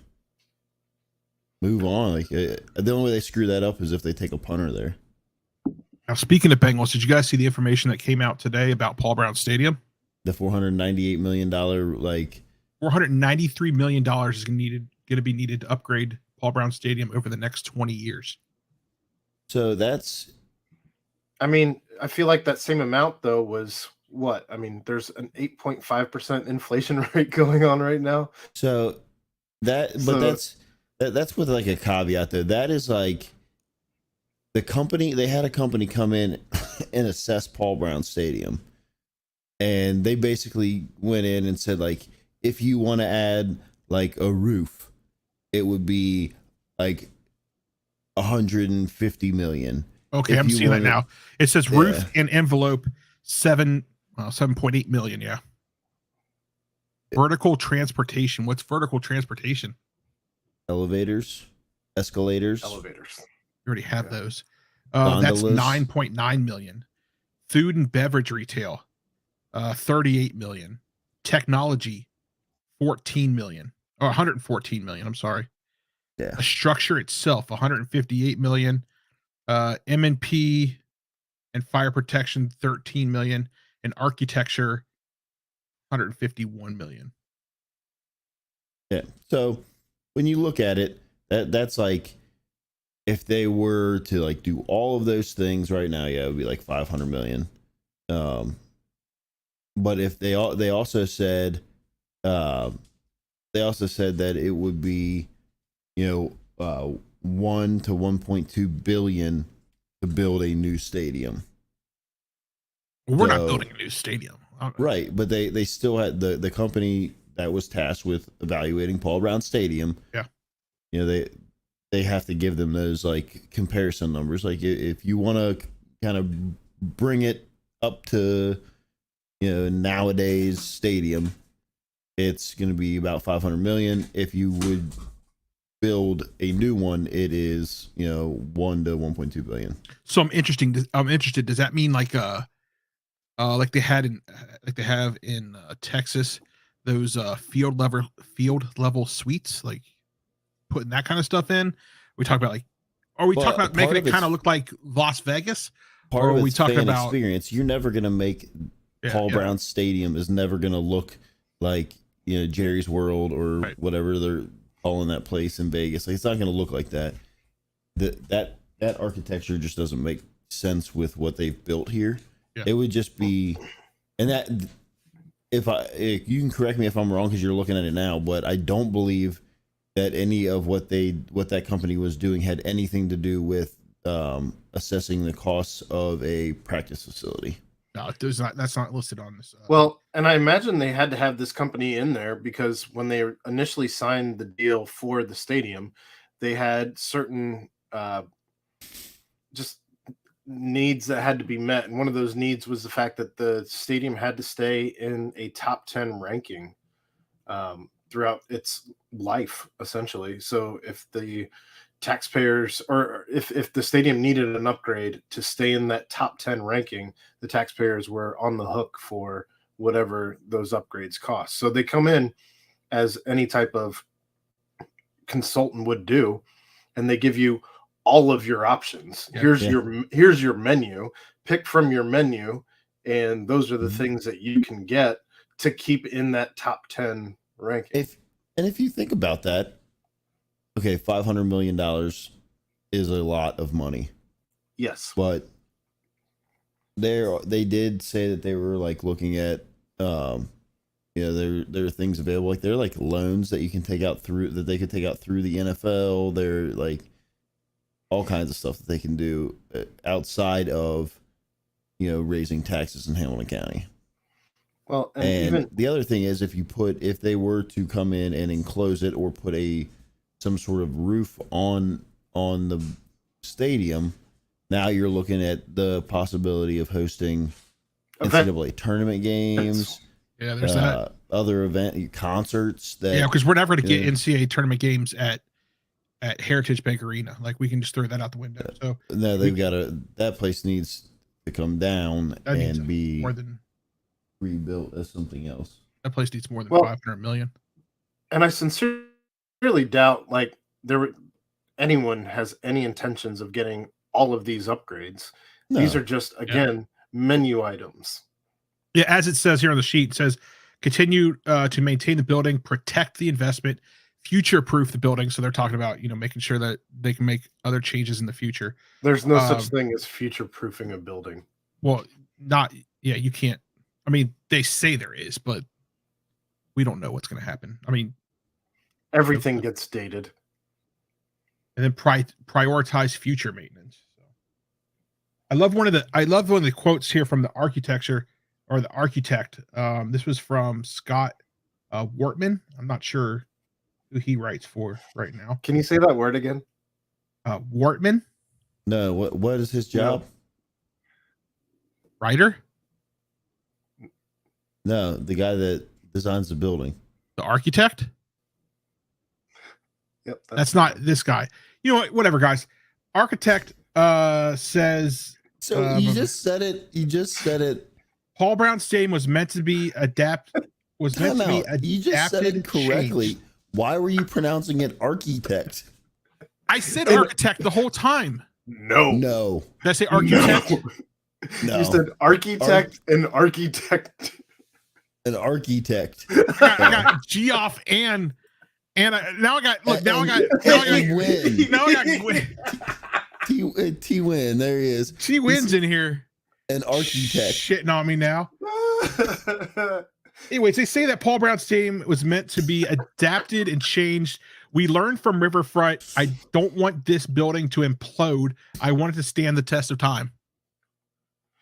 move on. Like the only way they screw that up is if they take a punter there. Now, speaking of Bengals, did you guys see the information that came out today about Paul Brown Stadium? The $498 million, like $493 million is going to be needed to upgrade Paul Brown Stadium over the next 20 years. So that's, I mean, I feel like that same amount though was what? I mean, there's an 8.5% inflation rate going on right now. So that's with like a caveat though. That is like they had a company come in and assess Paul Brown Stadium. And they basically went in and said, like, if you want to add like a roof, it would be like 150 million. Okay, I'm seeing that now. It says roof and envelope 7.8 million. Yeah. Vertical transportation. What's vertical transportation? Elevators, escalators. Elevators. You already have those. That's 9.9 million. Food and beverage retail, 38 million. Technology, 14 million or 114 million. I'm sorry. Yeah. A structure itself, 158 million. M&P and fire protection, 13 million. And architecture, 151 million. Yeah. So when you look at it, that's like, if they were to like do all of those things right now, yeah, it would be like 500 million. But if they also said that it would be, 1 to 1.2 billion to build a new stadium. Well, we're not building a new stadium. Right, but they still had the company that was tasked with evaluating Paul Brown Stadium. Yeah. They have to give them those like comparison numbers. Like if you want to kind of bring it up to, nowadays stadium, it's going to be about 500 million. If you would build a new one, it is, 1 to 1.2 billion. So I'm interested. Does that mean like they have in Texas, those field level suites, like putting that kind of stuff in? We talk about are we talking about making it kind of look like Las Vegas? Or are we talking about experience? You're never going to make Paul Brown Stadium is never going to look like, Jerry's World or whatever they're calling that place in Vegas. Like, it's not going to look like that. That architecture just doesn't make sense with what they've built here. Yeah. It would just be, and that if you can correct me if I'm wrong because you're looking at it now, but I don't believe that any of what that company was doing had anything to do with assessing the costs of a practice facility. No, there's not. That's not listed on this. Well, and I imagine they had to have this company in there because when they initially signed the deal for the stadium, they had certain just needs that had to be met. And one of those needs was the fact that the stadium had to stay in a top 10 ranking throughout its life, essentially. So if the taxpayers, or if the stadium needed an upgrade to stay in that top 10 ranking, the taxpayers were on the hook for whatever those upgrades cost. So they come in as any type of consultant would do, and they give you all of your options. Yeah. Here's your menu, pick from your menu, and those are the things that you can get to keep in that top 10 ranking. If you think about that, okay, $500 million is a lot of money. Yes. But they did say that they were like looking at there are things available, like they're like loans that you can take out through that they could take out through the NFL. They're like all kinds of stuff that they can do outside of raising taxes in Hamilton County. Well, and even the other thing is if they were to come in and enclose it or put some sort of roof on the stadium, now you're looking at the possibility of hosting NCAA tournament games. Yeah, there's that. Other event concerts. Because we're never going to get NCAA tournament games at Heritage Bank Arena. Like we can just throw that out the window. So no, that place needs to come down and be more than rebuilt as something else. That place needs more than $500 million. And I sincerely doubt anyone has any intentions of getting all of these upgrades. No. These are just menu items. Yeah, as it says here on the sheet, it says continue to maintain the building, protect the investment, future-proof the building. So they're talking about making sure that they can make other changes in the future. There's no such thing as future-proofing a building. Well, you can't. I mean, they say there is, but we don't know what's going to happen. I mean, everything gets dated, and then prioritize future maintenance. So, I love one of the quotes here from the architecture or the architect. This was from Scott Wortman. I'm not sure who he writes for right now. Can you say that word again? Wortman. No, what is his job? Writer. No, the guy that designs the building. The architect? Yep. That's not this guy. You know what? Whatever, guys. Architect says. So you just said it. Paul Brown Stadium was meant to be adapted. You just said it correctly. Changed. Why were you pronouncing it architect? I said architect the whole time. No. Did I say architect? No. You said architect and architect. An architect. I got Geoff and now I got Gwyn. T-Win, there he is. T-Win's in here. An architect. Shitting on me now. Anyways, they say that Paul Brown's team was meant to be adapted and changed. We learned from Riverfront. I don't want this building to implode. I want it to stand the test of time.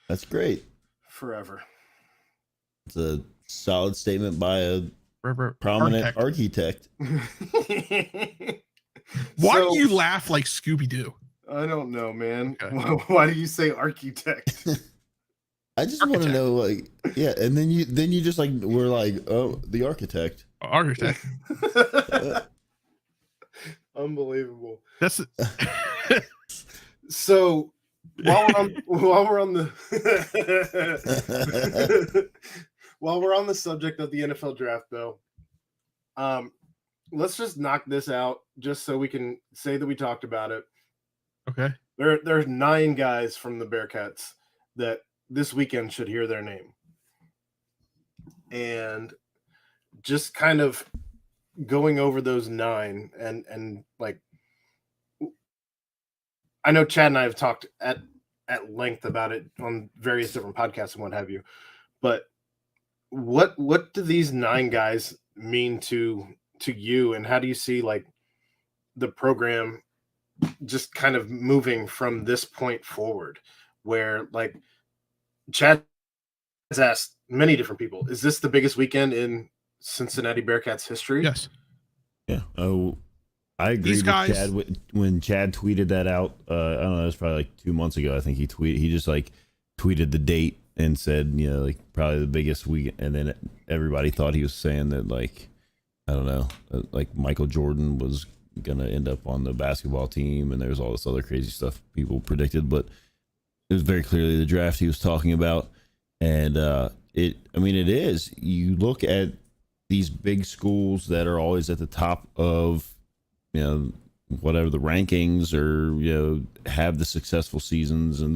That's great. Forever. It's a solid statement by a prominent architect. Why do you laugh like Scooby-Doo? I don't know, man. Okay. Why do you say architect? I just want to know, and then you just we're like, oh, the architect. Architect. Unbelievable. That's so. While we're on the subject of the NFL draft, though, let's just knock this out, just so we can say that we talked about it. Okay. There's 9 guys from the Bearcats that this weekend should hear their name, and just kind of going over those 9 and I know Chad and I have talked at at length about it on various different podcasts and what have you. But what do these 9 guys mean to you, and how do you see like the program just kind of moving from this point forward, where like Chad has asked many different people, is this the biggest weekend in Cincinnati Bearcats history? Yes. Yeah. Oh, I agree These with guys- Chad when Chad tweeted that out. I don't know, it was probably like 2 months ago. I think he just like tweeted the date and said, you know, like probably the biggest week. And then everybody thought he was saying that, like, I don't know, like Michael Jordan was going to end up on the basketball team. And there's all this other crazy stuff people predicted, but it was very clearly the draft he was talking about. And it is, you look at these big schools that are always at the top of, you know, whatever the rankings, or, you know, have the successful seasons, and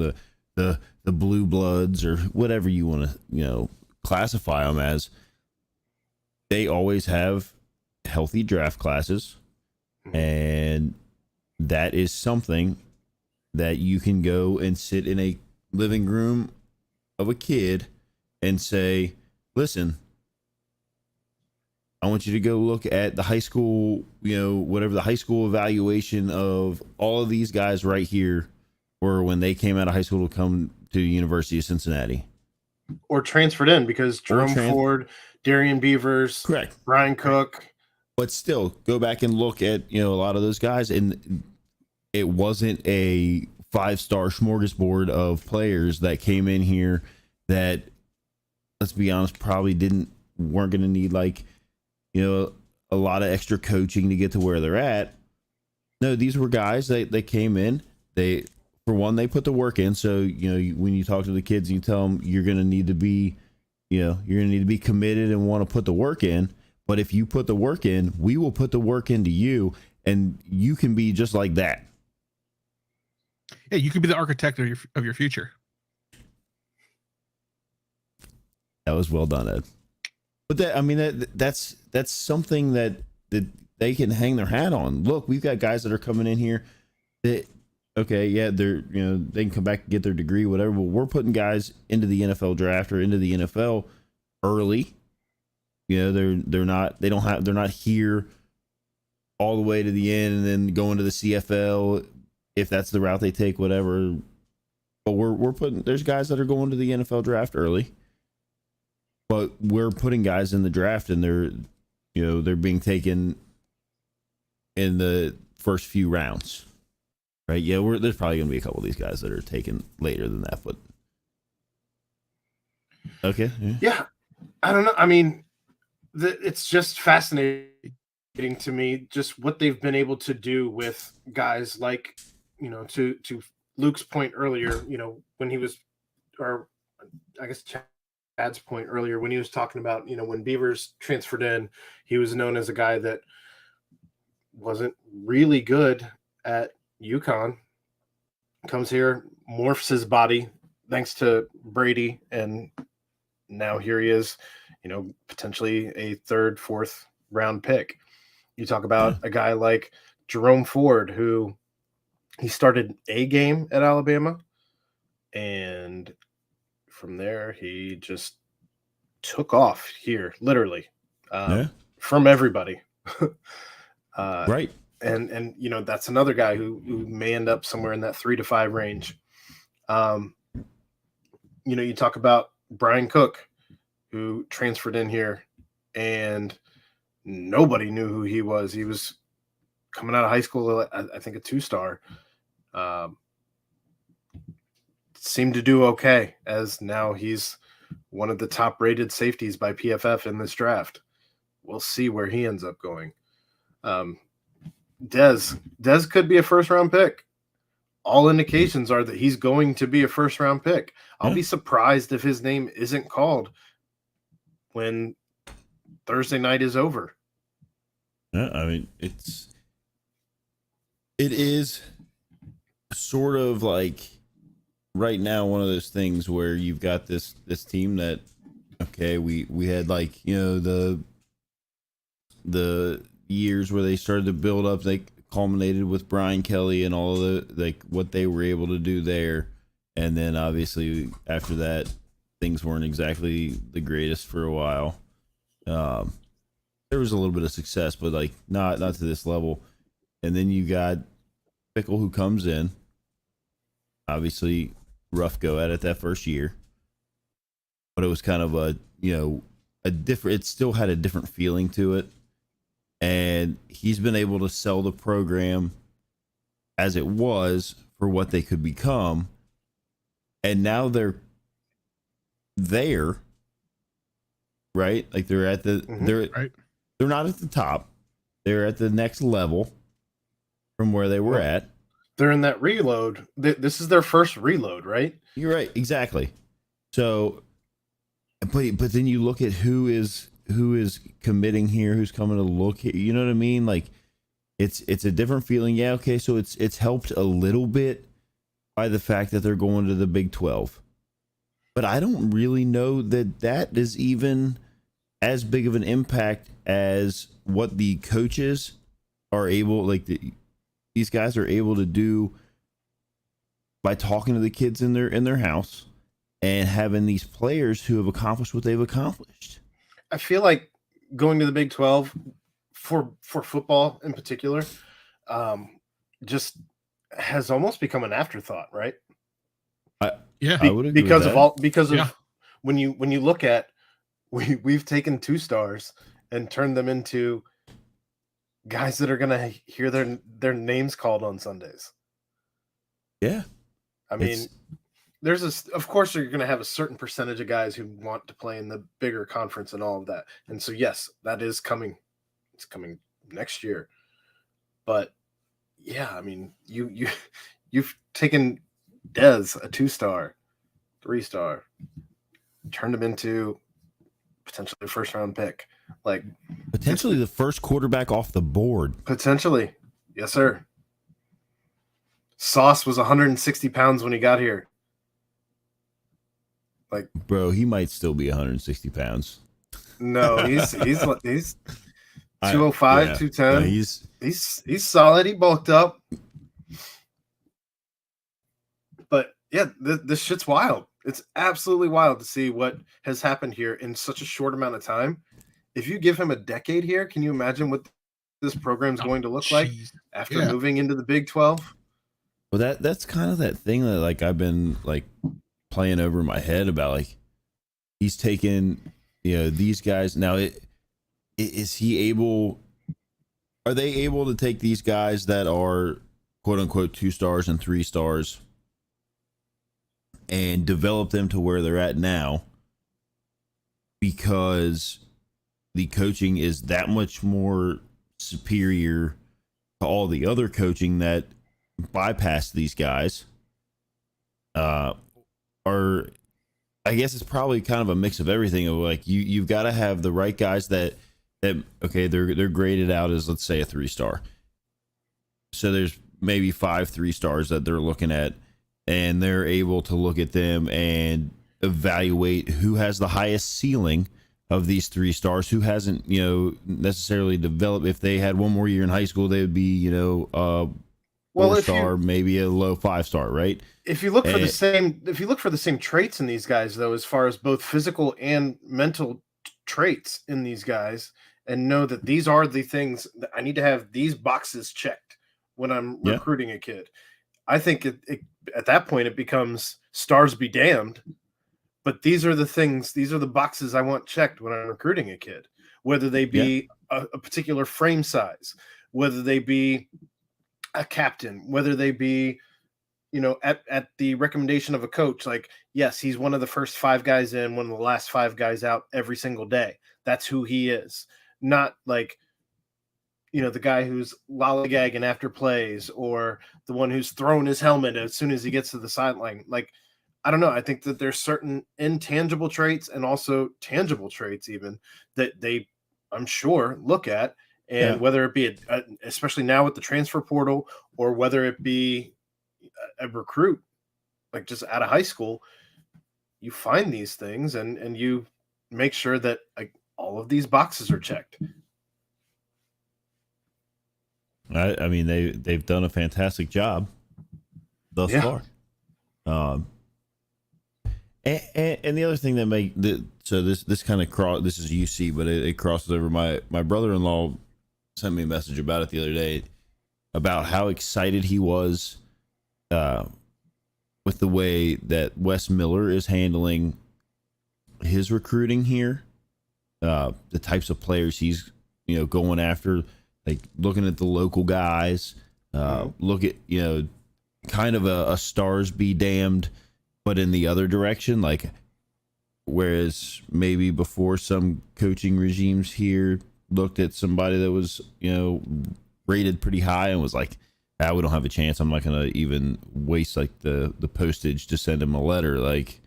the blue bloods, or whatever you want to, you know, classify them as. They always have healthy draft classes, and that is something that you can go and sit in a living room of a kid and say, listen, I want you to go look at the high school, you know, whatever the high school evaluation of all of these guys right here, or when they came out of high school to come to the University of Cincinnati. Or transferred in, because Jerome Ford, Darian Beavers, Correct. Brian Cook. But still, go back and look at, you know, a lot of those guys, and it wasn't a 5-star smorgasbord of players that came in here that, let's be honest, probably weren't going to need, like, you know, a lot of extra coaching to get to where they're at. No, these were guys that came in. They, for one, they put the work in. So, you know, when you talk to the kids and you tell them you're going to need to be, you know, you're going to need to be committed and want to put the work in. But if you put the work in, we will put the work into you, and you can be just like that. Yeah, you could be the architect of your future. That was well done, Ed. But that's something that they can hang their hat on. Look, we've got guys that are coming in here that, okay, yeah, they're, you know, they can come back and get their degree, whatever. But we're putting guys into the NFL draft or into the NFL early. You know, they're not here all the way to the end and then going to the CFL if that's the route they take, whatever. But we're putting, there's guys that are going to the NFL draft early. But we're putting guys in the draft, and they're being taken in the first few rounds, right? Yeah, there's probably going to be a couple of these guys that are taken later than that, but okay. Yeah, I don't know. I mean, it's just fascinating to me, just what they've been able to do with guys like, you know, to Luke's point earlier, you know, when he was, or I guess Chad's point earlier, when he was talking about, you know, when Beavers transferred in, he was known as a guy that wasn't really good at UConn, comes here, morphs his body thanks to Brady, and now here he is, you know, potentially a 3rd, 4th round pick. You talk about a guy like Jerome Ford, who he started a game at Alabama, and from there, he just took off here, literally, from everybody. Right. And you know, that's another guy who may end up somewhere in that 3 to 5 range. You know, you talk about Brian Cook, who transferred in here, and nobody knew who he was. He was coming out of high school, I think a 2-star. Seemed to do okay, as now he's one of the top rated safeties by PFF in this draft. We'll see where he ends up going. Dez could be a 1st round pick. All indications are that he's going to be a 1st round pick. I'll be surprised if his name isn't called when Thursday night is over. Yeah, I mean, it is sort of like right now one of those things where you've got this team that, okay, we had, like, you know, the years where they started to build up, they culminated with Brian Kelly and all of the, like, what they were able to do there. and then obviously after that, things weren't exactly the greatest for a while. There was a little bit of success, but like not to this level. And then you got Pickle who comes in. Obviously, rough go at it that first year, but it was kind of a different. It still had a different feeling to it, and he's been able to sell the program as it was for what they could become, and now they're there, right? Like they're at the they're not at the top, they're at the next level from where they were at. They're in that reload. This is their first reload, right? You're right, exactly. So, but then you look at who is committing here, who's coming to look here. You know what I mean? Like, it's a different feeling. Yeah, okay. So it's helped a little bit by the fact that they're going to the Big 12, but I don't really know that is even as big of an impact as what the coaches are able, these guys are able to do by talking to the kids in their house and having these players who have accomplished what they've accomplished. I feel like going to the Big 12 for football in particular, just has almost become an afterthought, right? I would agree because with of that. when you look at we've taken 2 stars and turned them into guys that are going to hear their names called on Sundays. Yeah. I mean, of course you're going to have a certain percentage of guys who want to play in the bigger conference and all of that. And so, yes, that is coming. It's coming next year. But yeah, I mean, you've taken Dez, a 2-star, 3-star, turned him into potentially a first-round pick. Like potentially the first quarterback off the board. Potentially. Yes, sir. Sauce was 160 pounds when he got here. Like, bro, he might still be 160 pounds. No, he's 205, 210. No, he's solid. He bulked up. But yeah, this shit's wild. It's absolutely wild to see what has happened here in such a short amount of time. If you give him a decade here, can you imagine what this program's going to look like after moving into the Big 12? Well, that's kind of that thing that like I've been like playing over in my head about, like he's taken, these guys now. Are they able to take these guys that are quote unquote 2 stars and 3 stars and develop them to where they're at now because the coaching is that much more superior to all the other coaching that bypassed these guys? Or I guess it's probably kind of a mix of everything. Of like you've got to have the right guys that okay, they're graded out as, let's say, a 3-star. So there's maybe 5 3-stars that they're looking at, and they're able to look at them and evaluate who has the highest ceiling of these 3 stars, who hasn't, necessarily developed. If they had one more year in high school, they would be, a 4-star, maybe a low 5-star, right? If you look for the same traits in these guys, though, as far as both physical and mental traits in these guys, and know that these are the things that I need to have these boxes checked when I'm recruiting a kid, I think at that point it becomes stars be damned. But these are the things, these are the boxes I want checked when I'm recruiting a kid, whether they be a particular frame size, whether they be a captain, whether they be, at the recommendation of a coach. Like, yes, he's one of the first 5 guys in, one of the last 5 guys out every single day. That's who he is. Not like, the guy who's lollygagging after plays, or the one who's throwing his helmet as soon as he gets to the sideline. Like, I don't know. I think that there's certain intangible traits and also tangible traits even that they, I'm sure, look at. And whether it be, especially now with the transfer portal, or whether it be a recruit, like just out of high school, you find these things and you make sure that like all of these boxes are checked. I mean, they've done a fantastic job thus far. And the other thing that this kind of this is UC, but it crosses over. My brother-in-law sent me a message about it the other day about how excited he was with the way that Wes Miller is handling his recruiting here, the types of players he's going after, like looking at the local guys, look at kind of a stars be damned, but in the other direction, like whereas maybe before some coaching regimes here looked at somebody that was rated pretty high and was like, we don't have a chance. I'm not going to even waste like the postage to send him a letter. Like,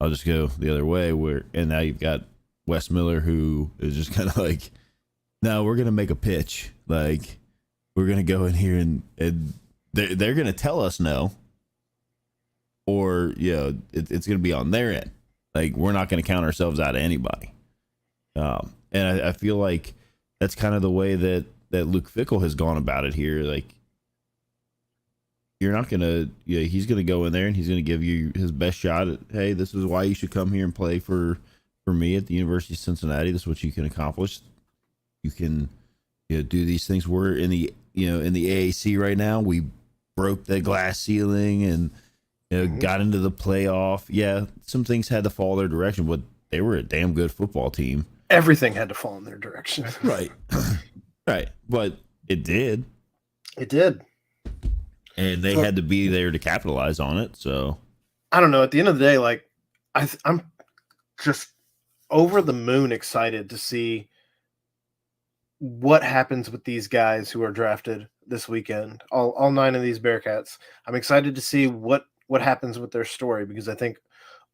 I'll just go the other way. And now you've got Wes Miller, who is just kind of like, no, we're going to make a pitch. Like, we're going to go in here and they're going to tell us no, or it's going to be on their end. Like, we're not going to count ourselves out of anybody. And I feel like that's kind of the way that Luke Fickell has gone about it here. Like, you're not going to, he's going to go in there and he's going to give you his best shot at, hey, this is why you should come here and play for me at the University of Cincinnati. This is what you can accomplish. You can do these things. We're in the, in the AAC right now. We broke the glass ceiling and got into the playoff. Yeah, some things had to fall their direction, but they were a damn good football team. Everything had to fall in their direction. Right. Right. But it did. It did. And they had to be there to capitalize on it. So I don't know. At the end of the day, like I'm just over the moon excited to see what happens with these guys who are drafted this weekend. All 9 of these Bearcats. I'm excited to see what happens with their story, because I think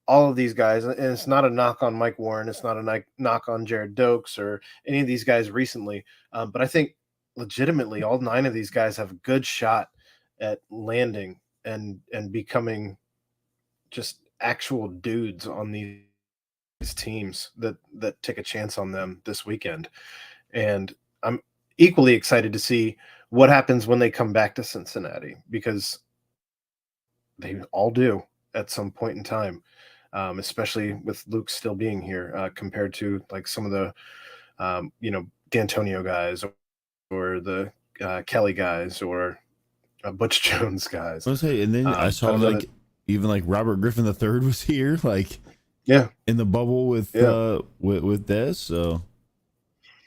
all of these guys, and it's not a knock on Mike Warren, it's not a knock on Jared Dokes or any of these guys recently, but I think legitimately all 9 of these guys have a good shot at landing and becoming just actual dudes on these teams that take a chance on them this weekend. And I'm equally excited to see what happens when they come back to Cincinnati, because they all do at some point in time, especially with Luke still being here, compared to like some of the, D'Antonio guys or the Kelly guys or Butch Jones guys. I was saying, and then I saw even like Robert Griffin III was here, like in the bubble with Des. So,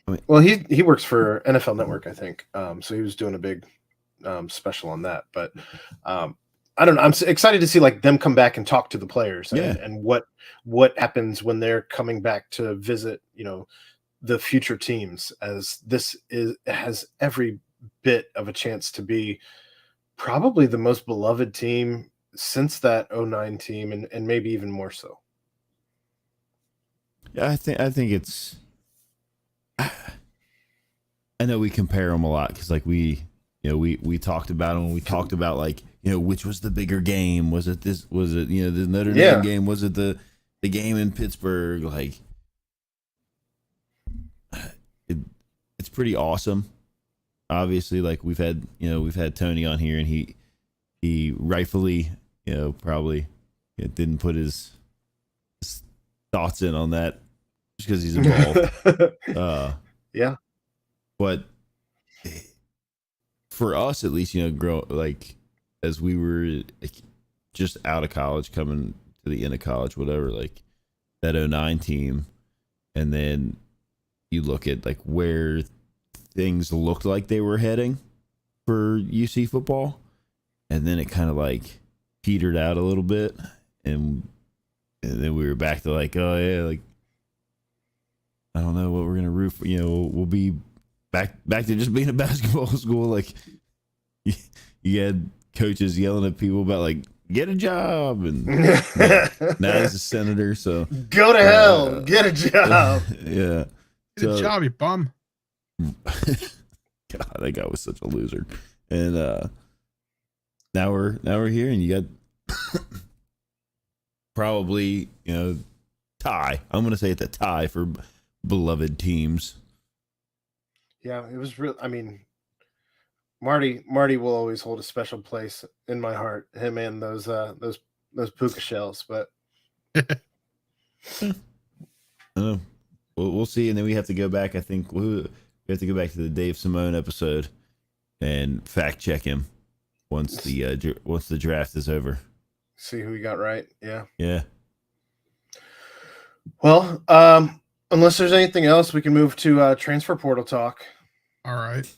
I mean, well, he works for NFL Network, I think. So he was doing a big special on that. But I don't know. I'm excited to see like them come back and talk to the players and what happens when they're coming back to visit, the future teams, as this has every bit of a chance to be probably the most beloved team since that 09 team, and maybe even more so. Yeah, I think it's. I know we compare them a lot because, like, we talked about them. We talked about like which was the bigger game. Was it this? Was it the Notre Dame game? Was it the game in Pittsburgh? Like, it's pretty awesome. Obviously, like we've had Tony on here, and he rightfully probably didn't put his thoughts in on that just because he's involved. Yeah, but for us at least, as we were just out of college, coming to the end of college, whatever, like that 09 team, and then you look at like where things looked like they were heading for UC football, and then it kind of like petered out a little bit, and then we were back to like, oh yeah, like I don't know what we're gonna root for. We'll be back to just being a basketball school. Like you had coaches yelling at people about like get a job, and now he's a senator, so go to hell, get a job. Yeah, Get a job, you bum. God, that guy was such a loser. And now we're here, and you got probably tie. I'm gonna say it's a tie for beloved teams. Yeah, it was real. I mean, Marty will always hold a special place in my heart. Him and those puka shells. But We'll see, and then we have to go back. I think we have to go back to the Dave Simone episode and fact check him once the draft is over. See who we got right. Yeah. Yeah. Well, unless there's anything else, we can move to transfer portal talk. All right.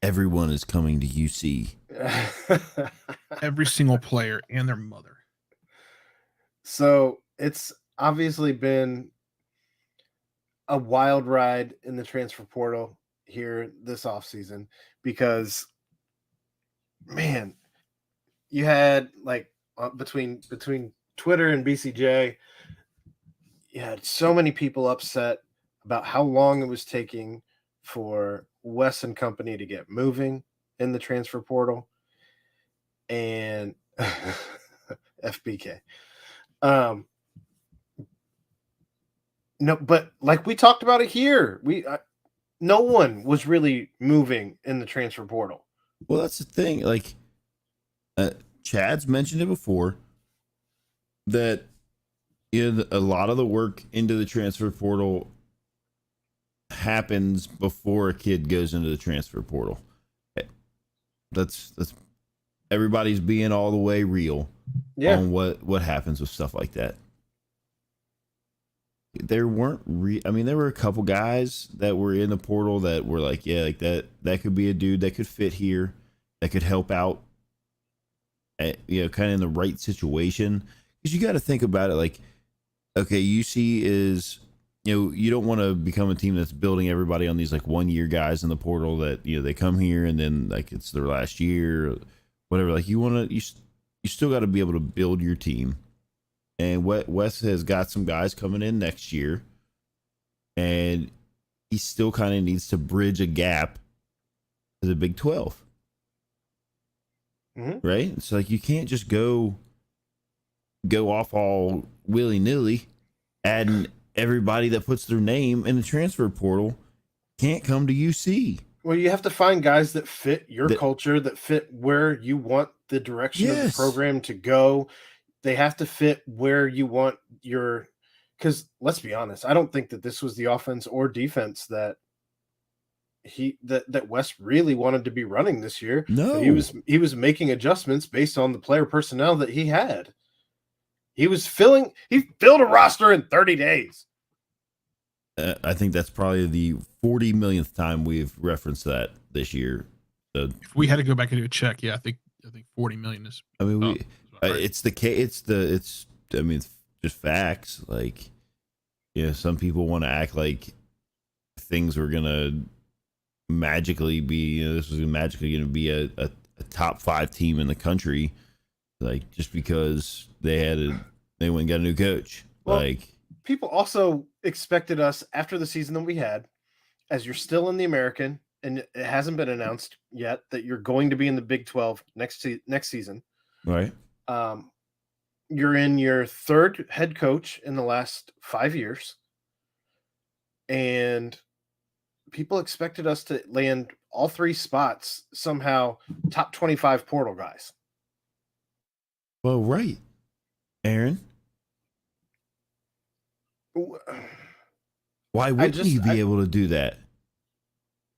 Everyone is coming to UC. Every single player and their mother. So it's obviously been a wild ride in the transfer portal here this offseason because, man, you had like between Twitter and BCJ, you had so many people upset about how long it was taking for Wes and company to get moving in the transfer portal, and FBK. No, but like we talked about it here, no one was really moving in the transfer portal. Well, that's the thing. Like, Chad's mentioned it before that a lot of the work into the transfer portal happens before a kid goes into the transfer portal. That's everybody's being all the way real on what happens with stuff like that. There weren't there were a couple guys that were in the portal that were like, yeah, like that could be a dude that could fit here, that could help out kind of in the right situation. Because you got to think about it, like, okay, UC is, you don't want to become a team that's building everybody on these like 1 year guys in the portal that, they come here and then like it's their last year or whatever. Like you still got to be able to build your team. And Wes has got some guys coming in next year, and he still kind of needs to bridge a gap to the Big 12. Mm-hmm. Right? It's like you can't just go off all willy-nilly, adding everybody that puts their name in the transfer portal can't come to UC. Well, you have to find guys that fit your culture, that fit where you want the direction of the program to go. They have to fit where you want because let's be honest, I don't think that this was the offense or defense that Wes really wanted to be running this year. No, he was making adjustments based on the player personnel that he had. He filled a roster in 30 days. I think that's probably the 40 millionth time we've referenced that this year. So, if we had to go back and do a check, yeah, I think 40 million is. I mean, it's the case. It's just facts. Like, some people want to act like things were gonna magically be. This was magically going to be a top 5 team in the country, like just because they went and got a new coach. Well, like, people also expected us after the season that we had, as you're still in the American and it hasn't been announced yet that you're going to be in the Big 12 next season. Right. You're in your 3rd head coach in the last 5 years, and people expected us to land all 3 spots somehow top 25 portal guys. Well, right, Aaron. Why wouldn't you be able to do that?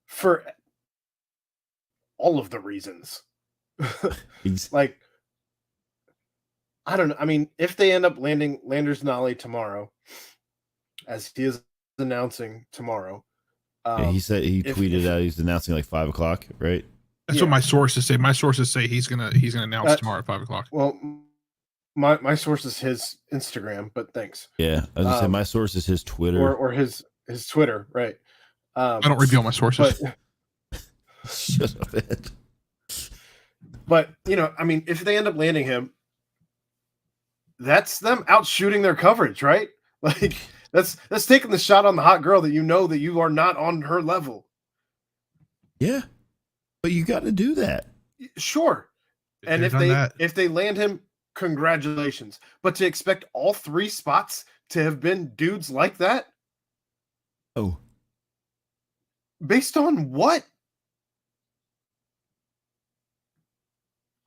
For all of the reasons. Like, I don't know. I mean, if they end up landing Landers Nolly tomorrow, as he is announcing tomorrow. He said he tweeted out he's announcing like 5:00, right? That's what my sources say. My sources say he's gonna announce tomorrow at 5:00. Well, my source is his Instagram, but thanks. Yeah, I was gonna say my source is his Twitter or his Twitter, right? I don't reveal my sources. Shut up, Ed. But I mean, if they end up landing him, that's them out shooting their coverage, right? Like that's taking the shot on the hot girl that that you are not on her level. Yeah, but you got to do that. Sure. And if they land him, congratulations. But to expect all 3 spots to have been dudes like that? Oh. Based on what?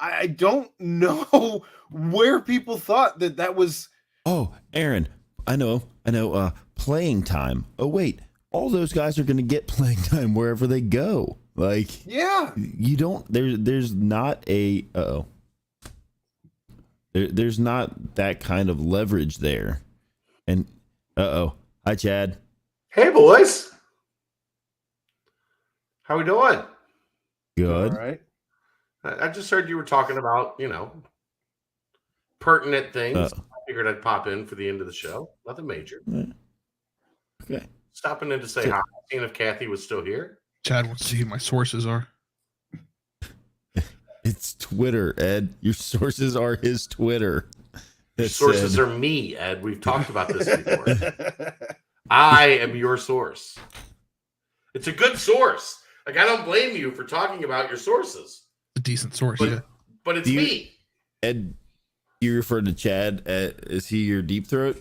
I don't know where people thought that was Oh, Aaron, I know. Playing time. Oh, wait. All those guys are going to get playing time wherever they go. Like, Yeah. you don't. There's not a. There's not that kind of leverage there. And hi, Chad. Hey, boys. How we doing? Good. All right. I just heard you were talking about, pertinent things. I figured I'd pop in for the end of the show. Nothing major. Okay. Stopping in to say hi, seeing if Kathy was still here. Chad wants to see who my sources are. It's Twitter, Ed. Your sources are his Twitter. Your sources are me, Ed. We've talked about this before. I am your source. It's a good source. Like, I don't blame you for talking about your sources. A decent source, But, yeah. but it's me. Ed, you refer to Chad. Is he your deep throat?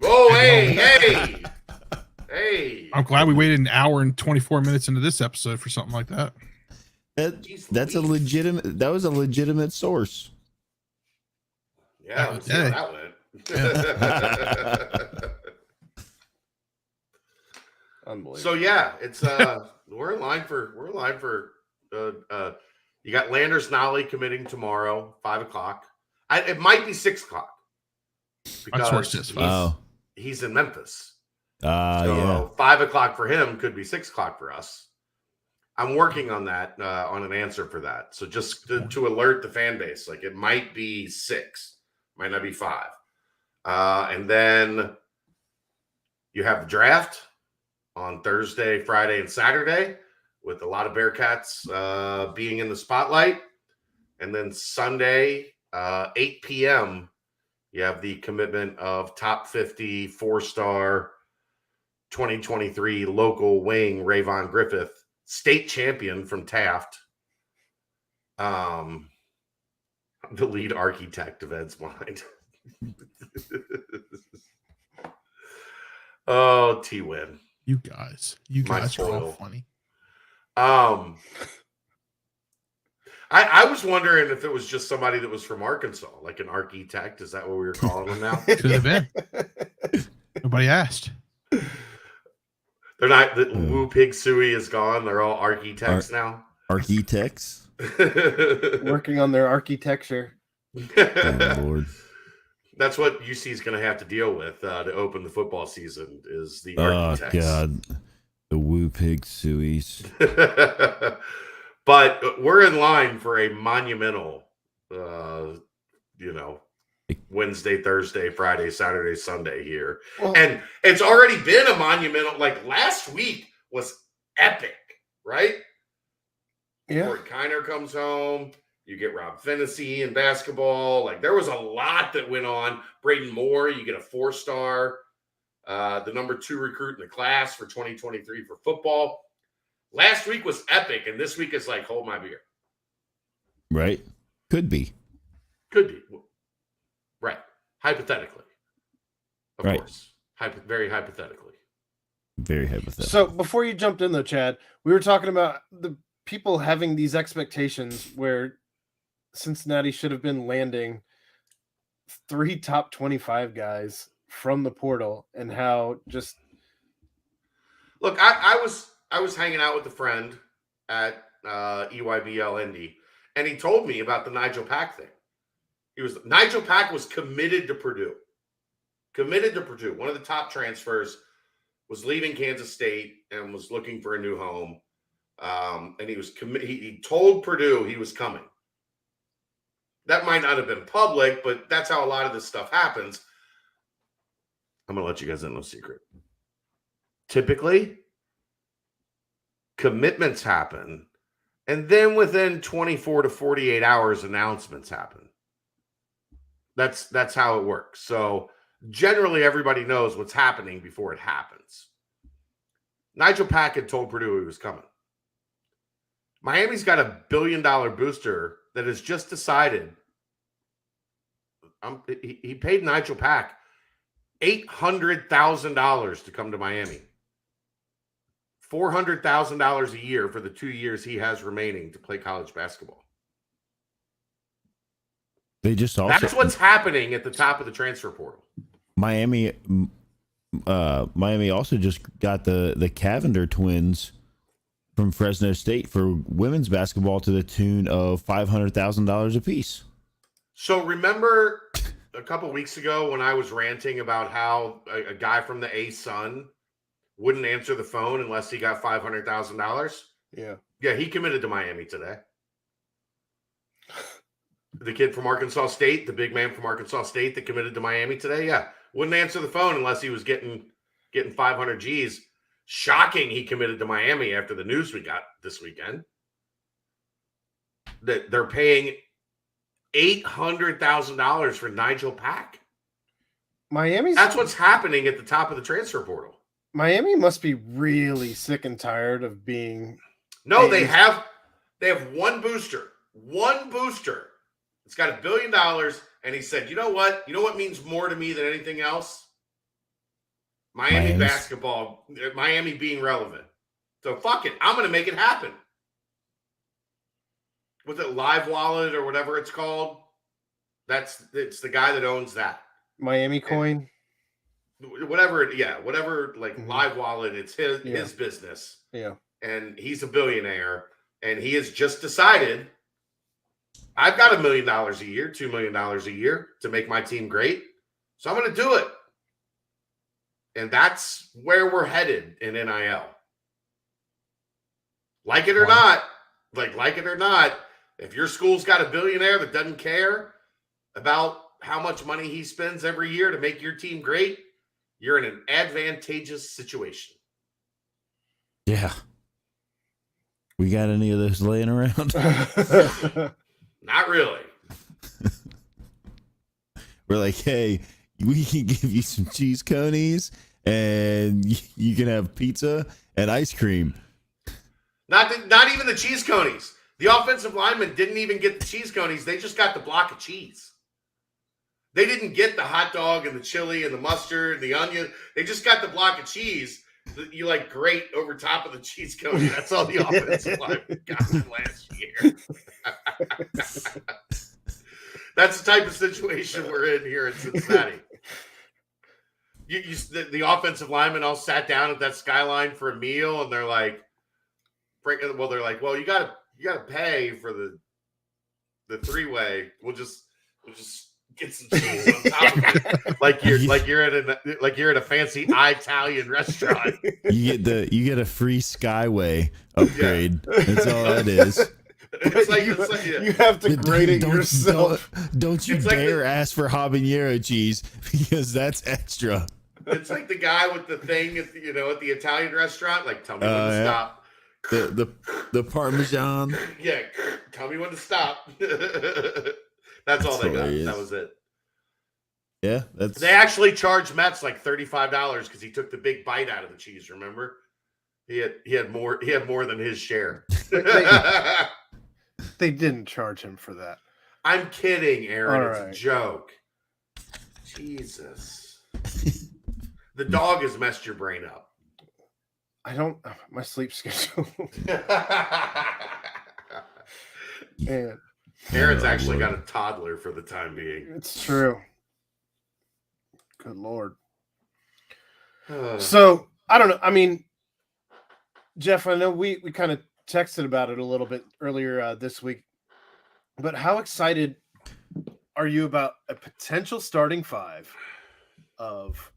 Oh, hey. I'm glad we waited an hour and 24 minutes into this episode for something like that. That's a legitimate. That was a legitimate source. Yeah, let's see how that went. Unbelievable. So yeah, it's we're in line for you got Landers Nolly committing tomorrow, 5:00. It might be 6:00 My source is he's in Memphis. Yeah. 5:00 for him could be 6:00 for us. I'm working on that, on an answer for that. So just to alert the fan base, like it might be 6, might not be 5. And then you have the draft on Thursday, Friday, and Saturday with a lot of Bearcats being in the spotlight. And then Sunday, 8 p.m., you have the commitment of top 50 4-star 2023 local wing Rayvon Griffith, state champion from Taft, the lead architect of Ed's mind. Oh, T-Win. You guys are all funny. I was wondering if it was just somebody that was from Arkansas, like an architect. Is that what we were calling them now? Could have been. Nobody asked. They're not. The Woo Pig Suey is gone. They're all architects now. Architects Working on their architecture. Oh, Lord. That's what UC is going to have to deal with to open the football season. Is the architects? Oh God, the Woo Pig Sueys. But we're in line for a monumental, Wednesday, Thursday, Friday, Saturday, Sunday here. Well, And it's already been a monumental, like last week was epic, right? yeah. Corey Kiner comes home. You get Rob Fennessy in basketball. Like there was a lot that went on. Braden Moore, you get a 4-star, the number 2 recruit in the class for 2023 for football. Last week was epic, and this week is like, hold my beer. Right? Could be. Could be. Right. Hypothetically. Of Right. course. Very hypothetically. Very hypothetical. So before you jumped in though, Chad, we were talking about the people having these expectations where Cincinnati should have been landing 3 top 25 guys from the portal, and how just Look, I was hanging out with a friend at EYBL Indy, and he told me about the Nigel Pack thing. Nigel Pack was committed to Purdue. One of the top transfers, was leaving Kansas State and was looking for a new home. And he was he told Purdue he was coming. That might not have been public, but that's how a lot of this stuff happens. I'm going to let you guys in no secret. Typically, commitments happen, and then within 24 to 48 hours, announcements happen. That's how it works. So generally, everybody knows what's happening before it happens. Nigel Pack had told Purdue he was coming. Miami's got a $1 billion booster that has just decided. He paid Nigel Pack $800,000 to come to Miami. $400,000 a year for the 2 years he has remaining to play college basketball. They just also That's what's happening at the top of the transfer portal. Miami also just got the Cavender twins from Fresno State for women's basketball to the tune of $500,000 apiece. So remember a couple weeks ago when I was ranting about how a guy from the A-Sun wouldn't answer the phone unless he got $500,000? Yeah. Yeah, he committed to Miami today. The kid from Arkansas State, the big man from Arkansas State that committed to Miami today, yeah, wouldn't answer the phone unless he was getting 500 G's. Shocking he committed to Miami after the news we got this weekend. That they're paying $800,000 for Nigel Pack. That's what's happening at the top of the transfer portal. Miami must be really sick and tired of being. No, they have one booster. One booster. It's got $1 billion, and he said, "You know what? You know what means more to me than anything else? Miami basketball, Miami being relevant. So fuck it, I'm going to make it happen." Was it Live Wallet or whatever it's called? It's the guy that owns that Miami Coin. Whatever, like Live Wallet. It's his business. Yeah, and he's a billionaire, and he has just decided, I've got $1 million a year, $2 million a year to make my team great. So I'm going to do it. And that's where we're headed in NIL. Like it or not, if your school's got a billionaire that doesn't care about how much money he spends every year to make your team great, you're in an advantageous situation. Yeah. We got any of those laying around? Not really. We're like, hey, we can give you some cheese conies and you can have pizza and ice cream. Not even the cheese conies. The offensive linemen didn't even get the cheese conies. They just got the block of cheese. They didn't get the hot dog and the chili and the mustard and the onion. They just got the block of cheese that you like grate over top of the cheese coney. That's all the offensive linemen got last year. That's the type of situation we're in here in Cincinnati. The offensive linemen all sat down at that Skyline for a meal, and they're like, well, you gotta pay for the three-way. We'll just get some cheese on top of it, like you're at a fancy Italian restaurant. You get a free Skyway upgrade. Yeah. That's all that is. It's like you have to grade it yourself. Don't you dare ask for habanero cheese because that's extra. It's like the guy with the thing at the Italian restaurant. Like, tell me when to stop. The Parmesan. Yeah, tell me when to stop. That's all they got. That was it. Yeah, they actually charged Metz like $35 because he took the big bite out of the cheese. Remember, he had more than his share. They didn't charge him for that. I'm kidding, Aaron. All it's right. a joke. Jesus, the dog has messed your brain up. My sleep schedule. Man. Aaron's actually got a toddler for the time being. It's true. Good Lord. So, I don't know. I mean, Jeff, I know we kind of texted about it a little bit earlier this week, but how excited are you about a potential starting five of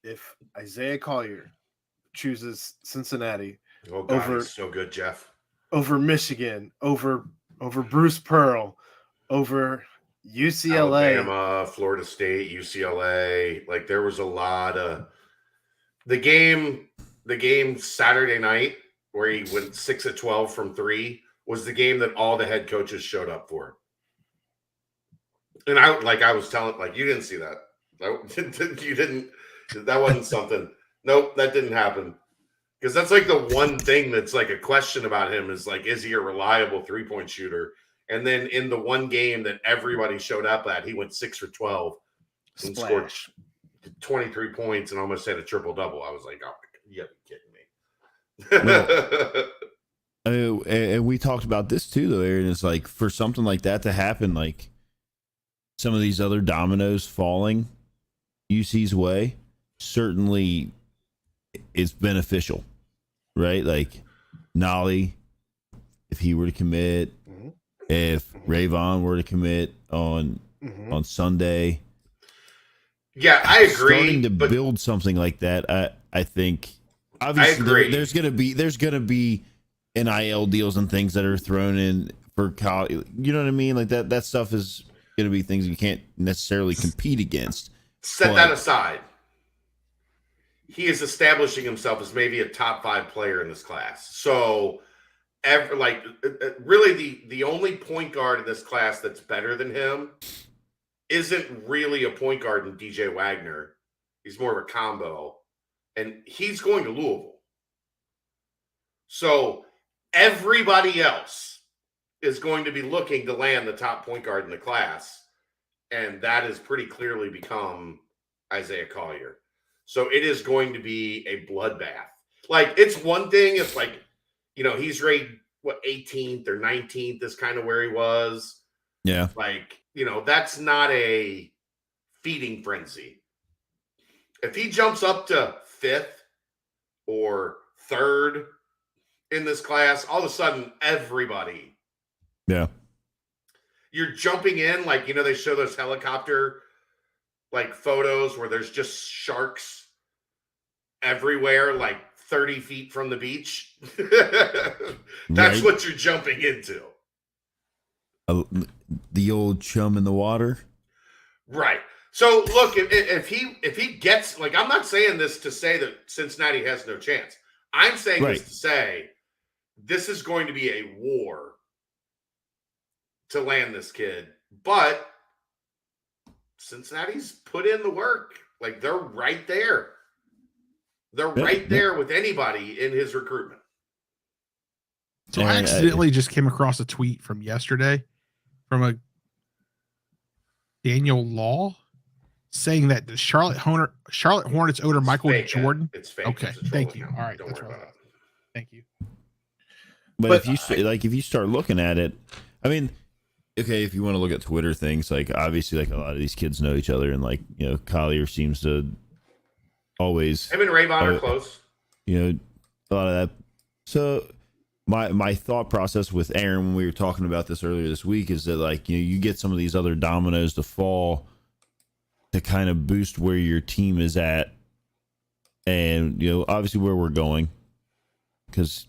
if Isaiah Collier chooses Cincinnati over he's so good, Jeff. Over Michigan, over Bruce Pearl, over UCLA, Alabama, Florida State, UCLA. Like there was a lot of the game Saturday night where he went 6 of 12 from 3 was the game that all the head coaches showed up for. And I was telling, like, you didn't see that. You didn't. That wasn't something. Nope, that didn't happen. Because that's like the one thing that's like a question about him is like, is he a reliable 3-point shooter? And then in the one game that everybody showed up at, he went 6 for 12 and scored 23 points and almost had a triple-double. I was like, oh, you gotta be kidding me. And we talked about this too, though, Aaron. It's like for something like that to happen, like some of these other dominoes falling UC's way certainly is beneficial, right? Like Nolly, if he were to commit, if Rayvon were to commit on Sunday. Yeah, I agree. Starting to build something like that, I think obviously there's gonna be NIL deals and things that are thrown in for college. You know what I mean? Like that stuff is gonna be things you can't necessarily compete against. Set that aside. He is establishing himself as maybe a top 5 player in this class. So, really, the only point guard in this class that's better than him isn't really a point guard in DJ Wagner. He's more of a combo, and he's going to Louisville. So everybody else is going to be looking to land the top point guard in the class, and that has pretty clearly become Isaiah Collier. So it is going to be a bloodbath. Like, it's one thing if, like, you know, he's rated, 18th or 19th is kind of where he was. Yeah. Like, you know, that's not a feeding frenzy. If he jumps up to 5th or 3rd in this class, all of a sudden, everybody. Yeah. You're jumping in, like, you know, they show those helicopter, like, photos where there's just sharks everywhere, like 30 feet from the beach. That's what you're jumping into. The old chum in the water. Right. So look, if he gets, like, I'm not saying this to say that Cincinnati has no chance. I'm saying this to say this is going to be a war to land this kid, but Cincinnati's put in the work. Like, they're right there. They're right there with anybody in his recruitment. So I accidentally just came across a tweet from yesterday from a Daniel Law saying that the Charlotte Hornets owner Michael Jordan. It's fake. Okay, thank you. Account. All right, Don't worry about it. Thank you. But if you start looking at it, I mean, okay, if you want to look at Twitter things, like, obviously, like, a lot of these kids know each other, and, like, you know, Collier seems to always. Him and Rayvon are close. You know, a lot of that. So my thought process with Aaron when we were talking about this earlier this week is that, like, you know, you get some of these other dominoes to fall to kind of boost where your team is at, and, you know, obviously where we're going, because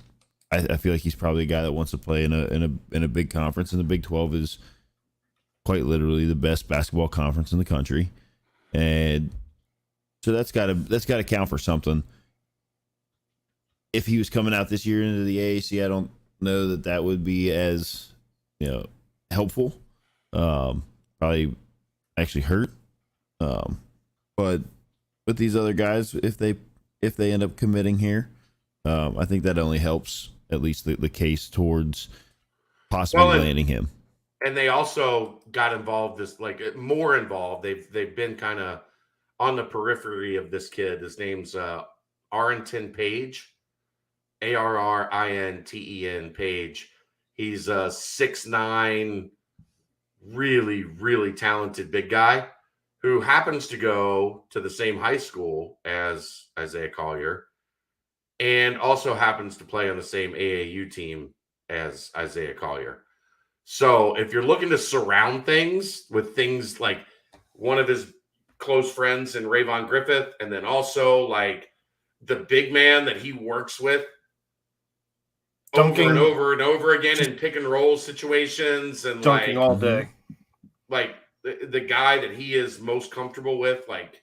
I feel like he's probably a guy that wants to play in a big conference, and the Big 12 is quite literally the best basketball conference in the country, and so that's got to count for something. If he was coming out this year into the AAC, I don't know that would be as, you know, helpful. Probably actually hurt. But with these other guys, if they end up committing here, I think that only helps at least the case towards possibly landing him. And they also got involved, more involved. They've been kind of on the periphery of this kid. His name's Arrington Page, Arrinten Page. He's a 6'9", really, really talented big guy who happens to go to the same high school as Isaiah Collier, and also happens to play on the same AAU team as Isaiah Collier. So if you're looking to surround things with things like one of his close friends in Rayvon Griffith, and then also, like, the big man that he works with over and over and over again in pick and roll situations, and dunking all day. Like the guy that he is most comfortable with, like,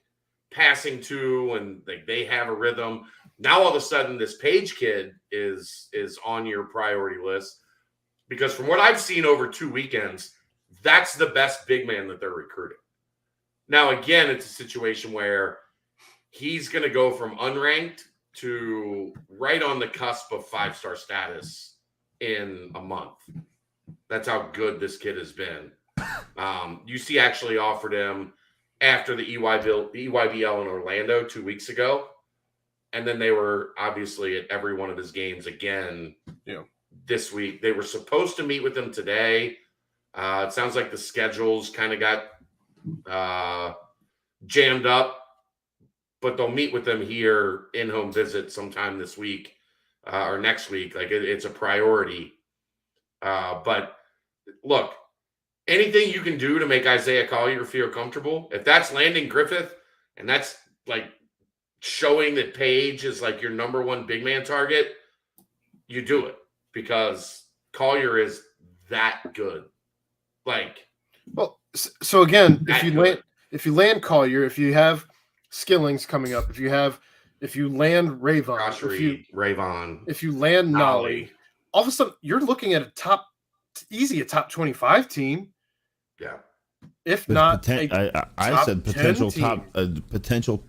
passing to, and, like, they have a rhythm. Now all of a sudden this Page kid is on your priority list, because from what I've seen over 2 weekends, that's the best big man that they're recruiting. Now, again, it's a situation where he's going to go from unranked to right on the cusp of 5-star status in a month. That's how good this kid has been. UC actually offered him after the EYBL in Orlando 2 weeks ago. And then they were obviously at every one of his games again this week. They were supposed to meet with him today. It sounds like the schedules kind of got jammed up, but they'll meet with them here in home visit sometime this week or next week. Like it's a priority. But look, anything you can do to make Isaiah Collier feel comfortable, if that's landing Griffith and that's like showing that Page is like your number one big man target, you do it because Collier is that good. Like, well, so again, that if you land Collier, if you have Skillings coming up, if you land Rayvon, Josh Reed, Rayvon, if you land Nolly, all of a sudden you're looking at a top 25 team. Yeah. If With not, I said potential top, potential.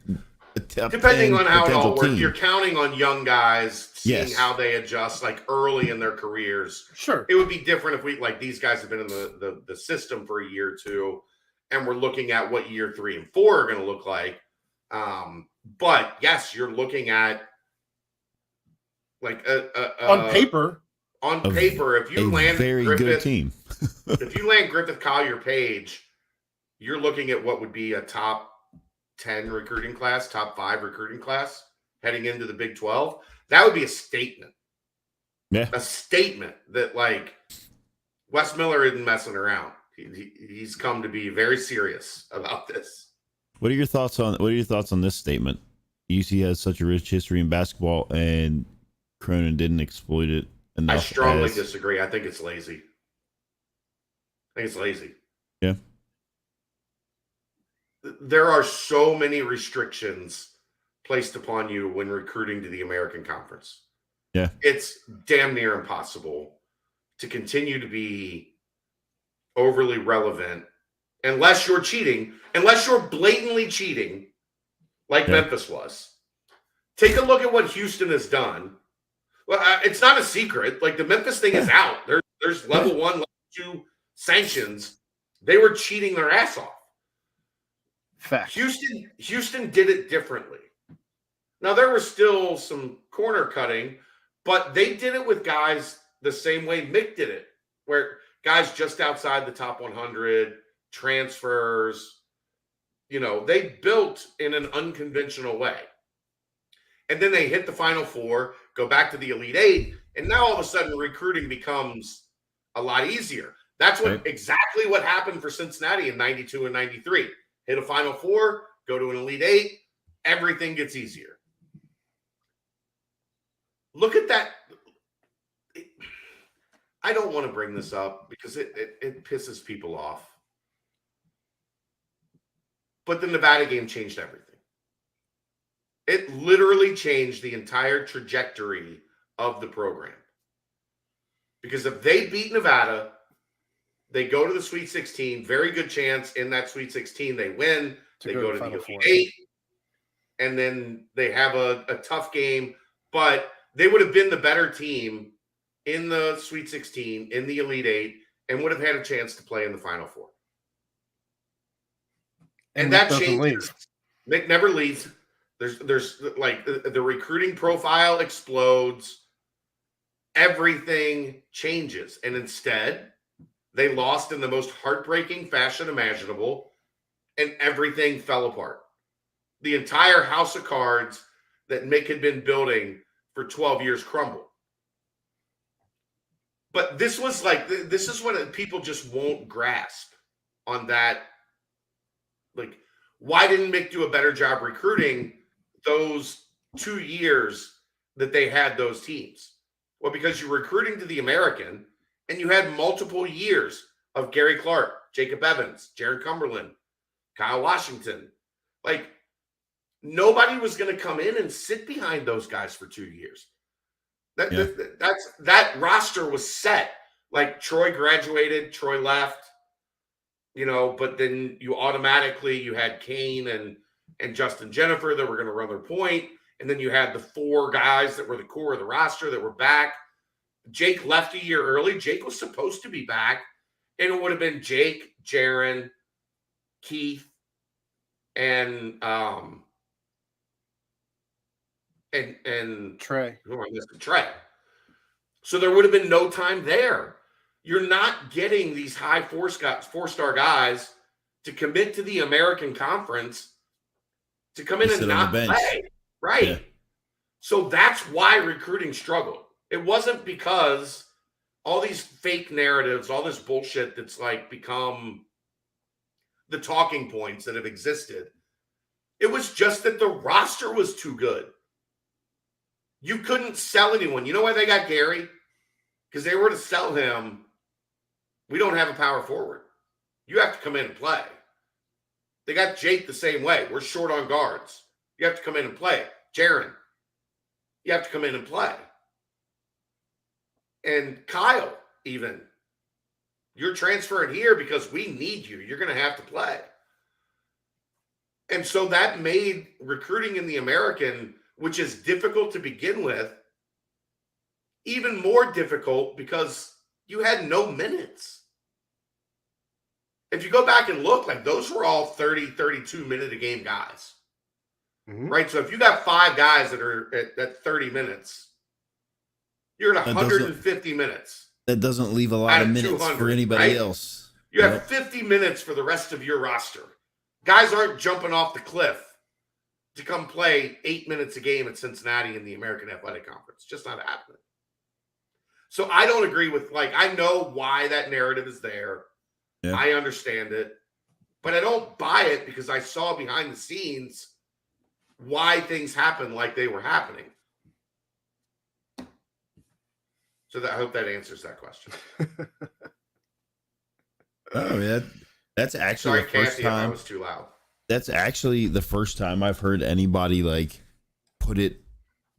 Depending on how it all works, you're counting on young guys, seeing how they adjust, like early in their careers. Sure, it would be different if we like these guys have been in the system for a year or two, and we're looking at what year 3 and 4 are going to look like. But yes, you're looking at like on paper. If you land very Griffith, good team, if you land Griffith, Collier, Page, you're looking at what would be a top 10 recruiting class, top 5 recruiting class heading into the Big 12. That would be a statement. Yeah, a statement that like Wes Miller isn't messing around. He's come to be very serious about this. What are your thoughts on this statement? UC has such a rich history in basketball, and Cronin didn't exploit it enough. I strongly disagree. I think it's lazy. Yeah. There are so many restrictions placed upon you when recruiting to the American Conference. Yeah. It's damn near impossible to continue to be overly relevant unless you're cheating, unless you're blatantly cheating like Memphis was. Take a look at what Houston has done. Well, it's not a secret. Like the Memphis thing is out. There's level 1, level 2 sanctions. They were cheating their ass off. Fact. Houston did it differently. Now there was still some corner cutting, but they did it with guys the same way Mick did it, where guys just outside the top 100, transfers, they built in an unconventional way. And then they hit the Final Four, go back to the Elite Eight, and now all of a sudden recruiting becomes a lot easier. That's exactly what happened for Cincinnati in 92 and 93. Hit a Final Four, go to an Elite Eight, everything gets easier. Look at that. I don't want to bring this up because it pisses people off. But the Nevada game changed everything. It literally changed the entire trajectory of the program. Because if they beat Nevada, they go to the Sweet 16, very good chance in that Sweet 16 they win. They go to the Elite 8, and then they have a tough game, but they would have been the better team in the Sweet 16, in the Elite 8, and would have had a chance to play in the Final Four. And that changes. Mick never leaves. There's like the recruiting profile explodes. Everything changes. And instead, they lost in the most heartbreaking fashion imaginable, and everything fell apart. The entire house of cards that Mick had been building for 12 years crumbled. But this was like, this is what people just won't grasp on that. Like, why didn't Mick do a better job recruiting those 2 years that they had those teams? Well, because you're recruiting to the American, and you had multiple years of Gary Clark, Jacob Evans, Jared Cumberland, Kyle Washington. Like, nobody was going to come in and sit behind those guys for 2 years. That roster was set. Like, Troy graduated, Troy left, but then you had Kane and Justin Jennifer that were going to run their point. And then you had the 4 guys that were the core of the roster that were back. Jake left a year early. Jake was supposed to be back. And it would have been Jake, Jaron, Keith, and Trey. Trey. So there would have been no time there. You're not getting these high 4-star guys to commit to the American Conference to come in Sit and on the not bench. play. Right. Yeah. So that's why recruiting struggled. It wasn't because all these fake narratives, all this bullshit that's like become the talking points that have existed. It was just that the roster was too good. You couldn't sell anyone. You know why they got Gary? Because they were to sell him, we don't have a power forward. You have to come in and play. They got Jake the same way. We're short on guards. You have to come in and play. Jaron, you have to come in and play. And Kyle, even, you're transferring here because we need you. You're going to have to play. And so that made recruiting in the American, which is difficult to begin with, even more difficult because you had no minutes. If you go back and look, like those were all 30, 32 minute a game guys. Mhm. Right? So if you got 5 guys that are at 30 minutes, you're at 150 minutes. That doesn't leave a lot Out of of minutes 200, for anybody right? else. You have Yep. 50 minutes for the rest of your roster. Guys aren't jumping off the cliff to come play 8 minutes a game at Cincinnati in the American Athletic Conference. Just not happening. So I don't agree with, like, I know why that narrative is there. Yeah. I understand it. But I don't buy it because I saw behind the scenes why things happened like they were happening. So I hope that answers that question. Oh, yeah. That's actually Sorry, the first Kathy, if I time. was too loud. That's actually the first time I've heard anybody like put it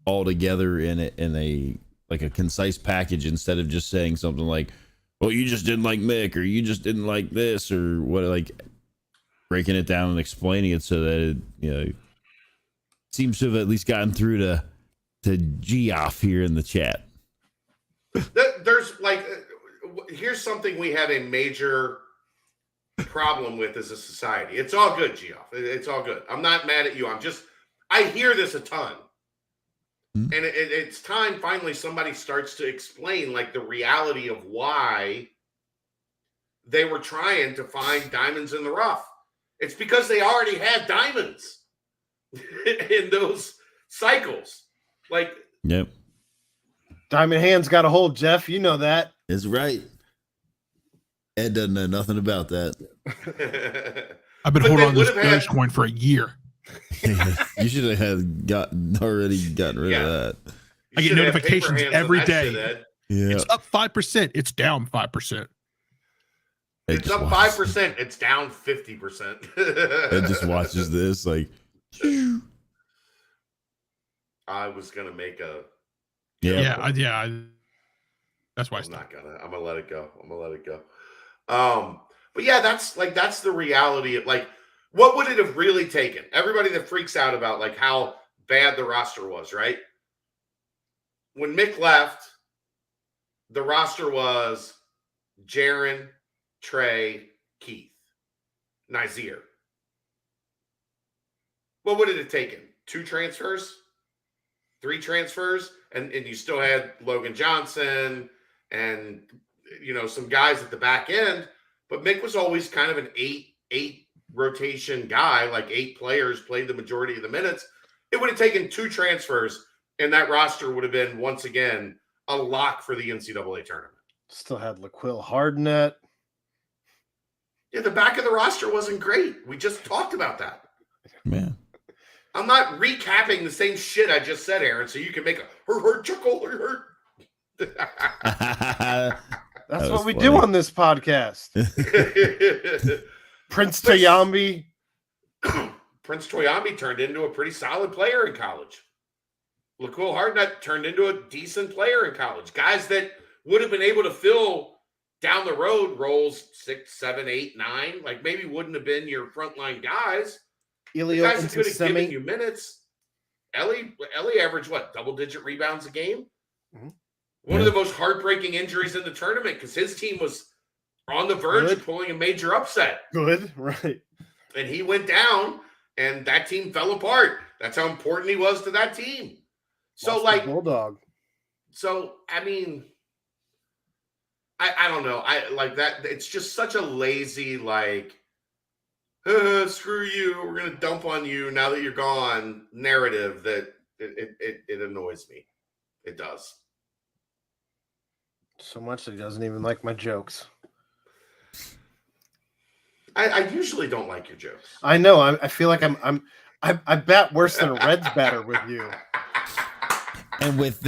all together in a like a concise package instead of just saying something like, "Well, you just didn't like Mick," or "You just didn't like this," or what, like breaking it down and explaining it so that it seems to have at least gotten through to Geoff here in the chat. There's like, here's something we have a major problem with as a society. It's all good, Geoff. It's all good. I'm not mad at you. I hear this a ton. Hmm. And it's time finally somebody starts to explain like the reality of why they were trying to find diamonds in the rough. It's because they already had diamonds in those cycles. Like, Yep, Diamond Hands got a hold, Jeff. You know that. that's right. Ed doesn't know nothing about that. I've been But holding they on to this would have had- Dogecoin for a year. You should have already gotten rid Yeah. of that. I You get should have notifications paper hands on every that day. shit, Ed. Yeah, It's up 5%. It's down 5%. Ed It's just up watches- 5%. It's down 50%. Ed just watches this like, I was gonna make a. yeah, That's why I I'm stopped. not gonna. I'm gonna let it go. But yeah, that's the reality of like, what would it have really taken? Everybody that freaks out about like how bad the roster was, right? When Mick left, the roster was Jaron, Trey, Keith, Nazir. What would it have taken? 2 transfers? 3 transfers? And you still had Logan Johnson and some guys at the back end, but Mick was always kind of an eight rotation guy, like 8 players played the majority of the minutes. It would have taken 2 transfers, and that roster would have been once again a lock for the NCAA tournament. Still had LaQuill Hardnett. Yeah, the back of the roster wasn't great. We just talked about that. man. I'm not recapping the same shit I just said, Aaron, so you can make a hurt chuckle or hurt. That's That what was we funny. do on this podcast. Prince Toyambi. Prince Toyambi turned into a pretty solid player in college. LaQuill Hardnett turned into a decent player in college. Guys that would have been able to fill down the road roles 6, 7, 8, 9. Like maybe wouldn't have been your frontline guys. The Elio guys that could have given Semi. you minutes. Ellie averaged what, double-digit rebounds a game? Mhm. One of the most heartbreaking injuries in the tournament because his team was on the verge of pulling a major upset. Good, right. And he went down, and that team fell apart. That's how important he was to that team. So, Lost like, the Bulldog. I mean, I don't know. I like that. It's just such a lazy, like, screw you, we're gonna dump on you now that you're gone narrative that it annoys me. It does. So much that he doesn't even like my jokes. I usually don't like your jokes. I know. I feel like I bat worse than a Reds batter with you. And with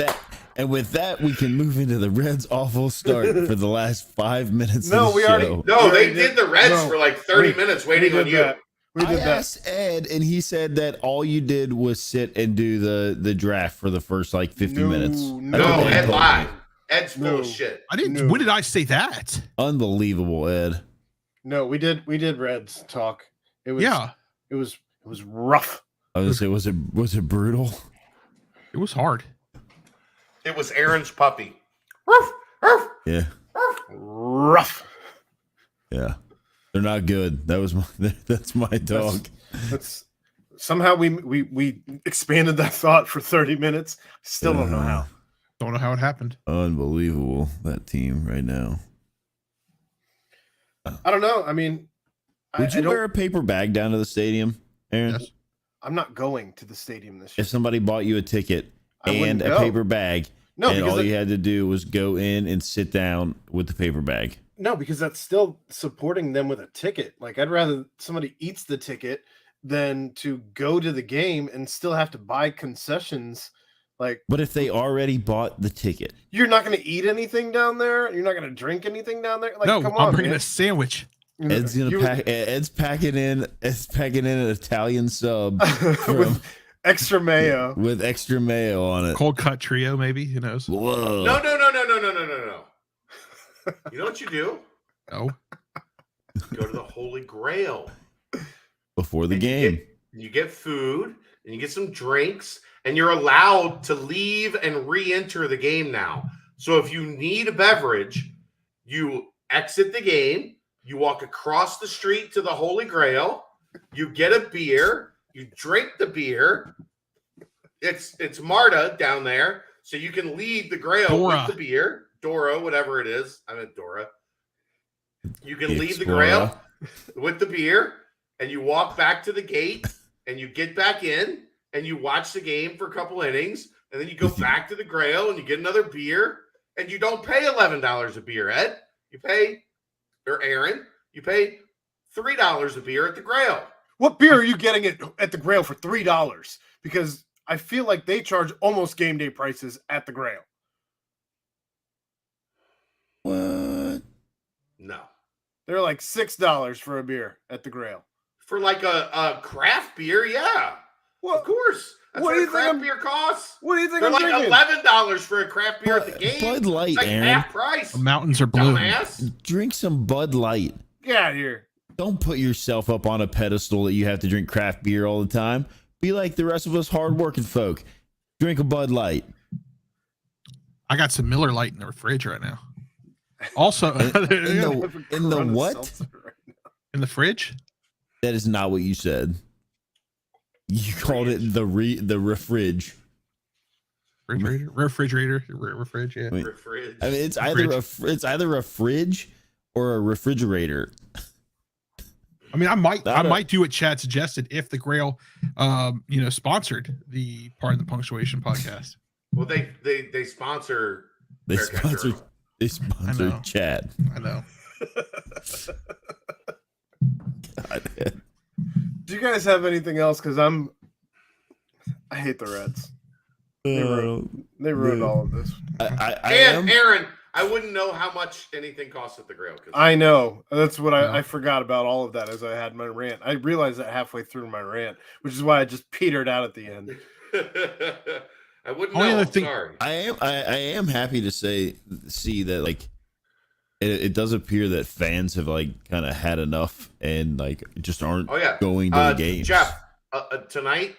that, we can move into the Reds' awful start for the last 5 minutes. No, of the we show. already- No, they did the Reds for like 30 minutes waiting on you. That. We I did that. asked Ed, and he said that all you did was sit and do the draft for the first like 50 minutes. No, That's what Ed told me. lied. Ed's full No. of shit. I didn't. No. When did I say that? Unbelievable, Ed. No, we did Reds talk. It was Yeah, it was rough. I was gonna say, was it brutal? it was hard. It was Aaron's puppy. Ruff, ruff, Yeah, Rough. yeah. They're not good. That's my dog. That's somehow we expanded that thought for 30 minutes. Still don't know how. Don't know how it happened. Unbelievable, that team right now. I don't know. I mean, Would I you don't, wear a paper bag down to the stadium, Aaron? Yes. I'm not going to the stadium this year. If somebody bought you a ticket I and wouldn't a go. paper bag, No, and because all you had to do was go in and sit down with the paper bag. No, because that's still supporting them with a ticket. Like I'd rather somebody eats the ticket than to go to the game and still have to buy concessions. Like But if they already bought the ticket, you're not going to eat anything down there. You're not going to drink anything down there. Like No, come I'm on, bringing man. a sandwich. Ed's packing in an Italian sub with extra mayo. with extra mayo on it. Cold cut trio, maybe. Who knows? Whoa! No. You know what you do? No. Go to the Holy Grail. Before the And game, You get food and you get some drinks, and you're allowed to leave and re-enter the game now. So if you need a beverage, you exit the game, you walk across the street to the Holy Grail, you get a beer, you drink the beer. It's Marta down there, so you can leave the Grail Dora. with the beer. Dora, whatever it is. I meant Dora. You can The leave the Explorer. Grail with the beer, and you walk back to the gate, and you get back in, and you watch the game for a couple innings, and then you go back to the Grail, and you get another beer, and you don't pay $11 a beer, Ed. You pay, or Aaron, you pay $3 a beer at the Grail. What beer are you getting at the Grail for $3? Because I feel like they charge almost game day prices at the Grail. what? No. They're like $6 for a beer at the Grail. For like a craft beer, yeah. Of What? course. That's What what, do a you think craft I'm- beer costs. What do you think They're I'm like drinking? $11 for a craft beer at the game. Bud Light, It's like Aaron. half price. The mountains are blue. Dumbass. Drink some Bud Light. Get out of here. Don't put yourself up on a pedestal that you have to drink craft beer all the time. Be like the rest of us hardworking folk. Drink a Bud Light. I got some Miller Lite in the fridge right now. Also, In the what? in the fridge. That is not what you said. You called it the refridge. Refrigerator, yeah. I mean, Fridge. I mean, it's either a fridge or a refrigerator. I mean, I might Not a- might do what Chad suggested if the Grail, sponsored the Part of the Punctuation podcast. Well, they sponsor. They Bearcat sponsored. Journal. They I sponsored know. Chad. I know. God. Do you guys have anything else? Because I hate the Reds. They ruined all of this. I And am. Aaron, I wouldn't know how much anything costs at the Grail. I know. That's what Yeah. I forgot about all of that as I had my rant. I realized that halfway through my rant, which is why I just petered out at the end. I wouldn't Only know. other I'm thing- sorry. I am happy to see that like it does appear that fans have like kind of had enough and like just aren't Oh yeah, going to the games. Jeff, tonight.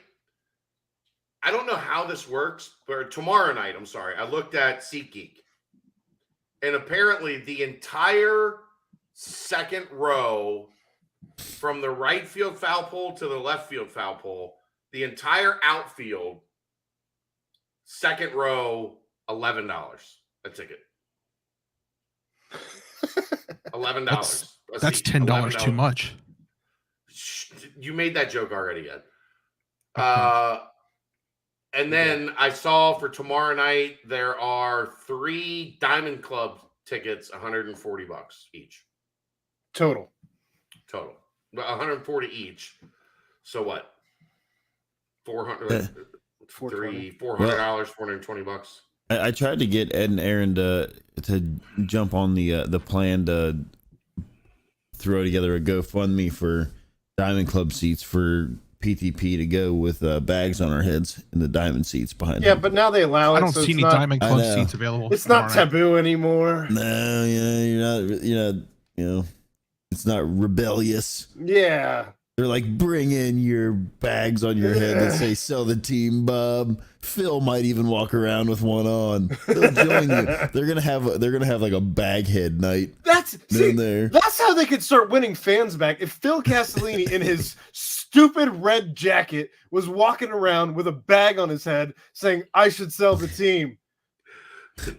I don't know how this works, but tomorrow night, I'm sorry, I looked at SeatGeek, and apparently the entire second row, from the right field foul pole to the left field foul pole, the entire outfield, second row, $11 a ticket. $11. That's $10 too much. You made that joke already, Ed. And then I saw for tomorrow night there are 3 Diamond Club tickets, $140 each. Total. 140 each. So what? $400, $400, $420. I tried to get Ed and Aaron to jump on the plan to throw together a GoFundMe for Diamond Club seats for PTP to go with bags on our heads in the diamond seats behind. Yeah, but now they allow it. I don't so see it's any not, Diamond Club seats available. It's not taboo anymore. No, you're not. It's not rebellious. Yeah. They're like, bring in your bags on your head that say "Sell the team, Bob." Phil might even walk around with one on. They'll join you. They're gonna have like a bag head night. That's how they could start winning fans back. If Phil Castellini in his stupid red jacket was walking around with a bag on his head saying, "I should sell the team."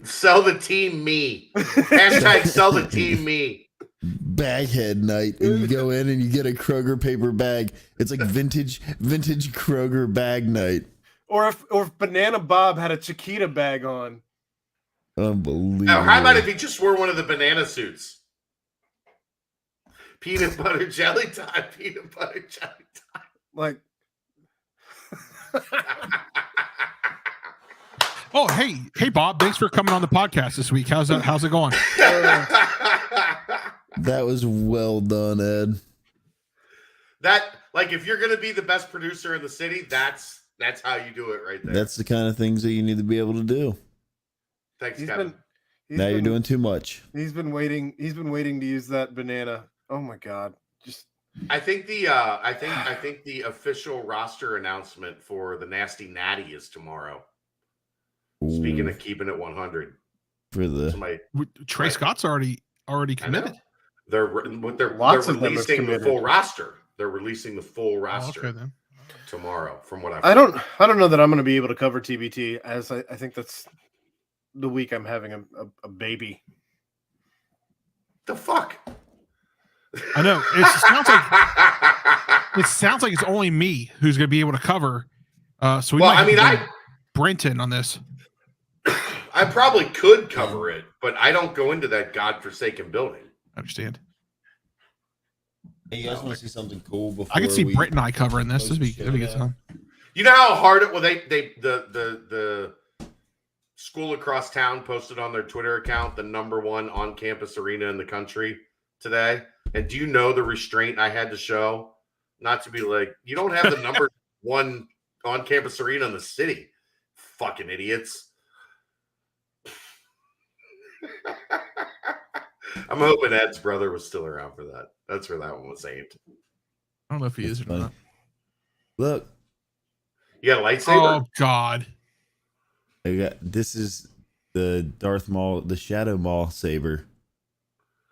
Sell the team me. Hashtag sell the team me. Baghead night, and you go in and you get a Kroger paper bag. It's like vintage Kroger bag night. Or if Banana Bob had a Chiquita bag on. Unbelievable. Now, how about if he just wore one of the banana suits? Peanut butter jelly time. Peanut butter jelly time. Like. Oh, hey, Bob! Thanks for coming on the podcast this week. How's it going? That was well done, Ed. That, like, if you're gonna be the best producer in the city, that's how you do it right there. That's the kind of things that you need to be able to do. Thanks, Kevin. You're doing too much. He's been waiting to use that banana. Oh my God! I think the official roster announcement for the Nasty Natty is tomorrow. Ooh. Speaking of keeping it 100, For Trey Scott's already committed. They're releasing the full roster. They're releasing the full roster tomorrow. From what I don't know that I'm going to be able to cover TBT, as I think that's the week I'm having a baby. The fuck. I know. It sounds like it's only me who's going to be able to cover. So Brenton on this. I probably could cover it, but I don't go into that godforsaken building. I understand. Hey, you guys want to see something cool before I can see Brett and I covering this. That'd be good time. You know how hard it was? The school across town posted on their Twitter account the #1 on-campus arena in the country today. And do you know the restraint I had to show? Not to be like, you don't have the #1 on-campus arena in the city, fucking idiots. I'm hoping Ed's brother was still around for that. That's where that one was aimed. I don't know if he is or not. Look. You got a lightsaber? Oh, God. This is the Darth Maul, the Shadow Maul saber.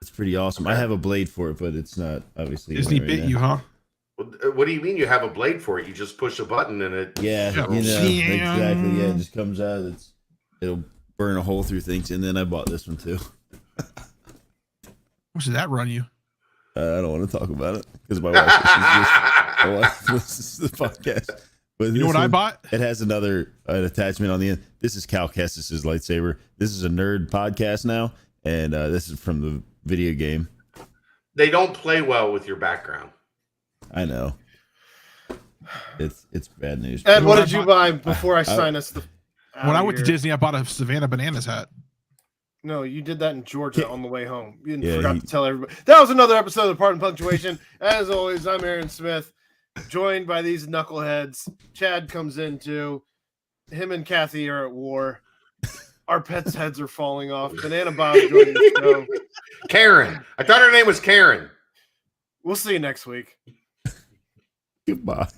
It's pretty awesome. Okay. I have a blade for it, but it's not obviously. Disney bit you, huh? What do you mean you have a blade for it? You just push a button and it. Yeah, exactly. Yeah, it just comes out. It'll burn a hole through things. And then I bought this one too. How much did that run you? I don't want to talk about it because my wife listens to the podcast. But you know what I bought? It has an attachment on the end. This is Cal Kestis' lightsaber. This is a nerd podcast now, and this is from the video game. They don't play well with your background. I know. It's bad news. Ed, what did you buy before I sign us? When I went to Disney, I bought a Savannah Bananas hat. No, you did that in Georgia on the way home. You forgot to tell everybody. That was another episode of Part and Punctuation. As always, I'm Aaron Smith, joined by these knuckleheads. Chad comes in too. Him and Kathy are at war. Our pets' heads are falling off. Banana Bob joined the show. Karen. I thought her name was Karen. We'll see you next week. Goodbye.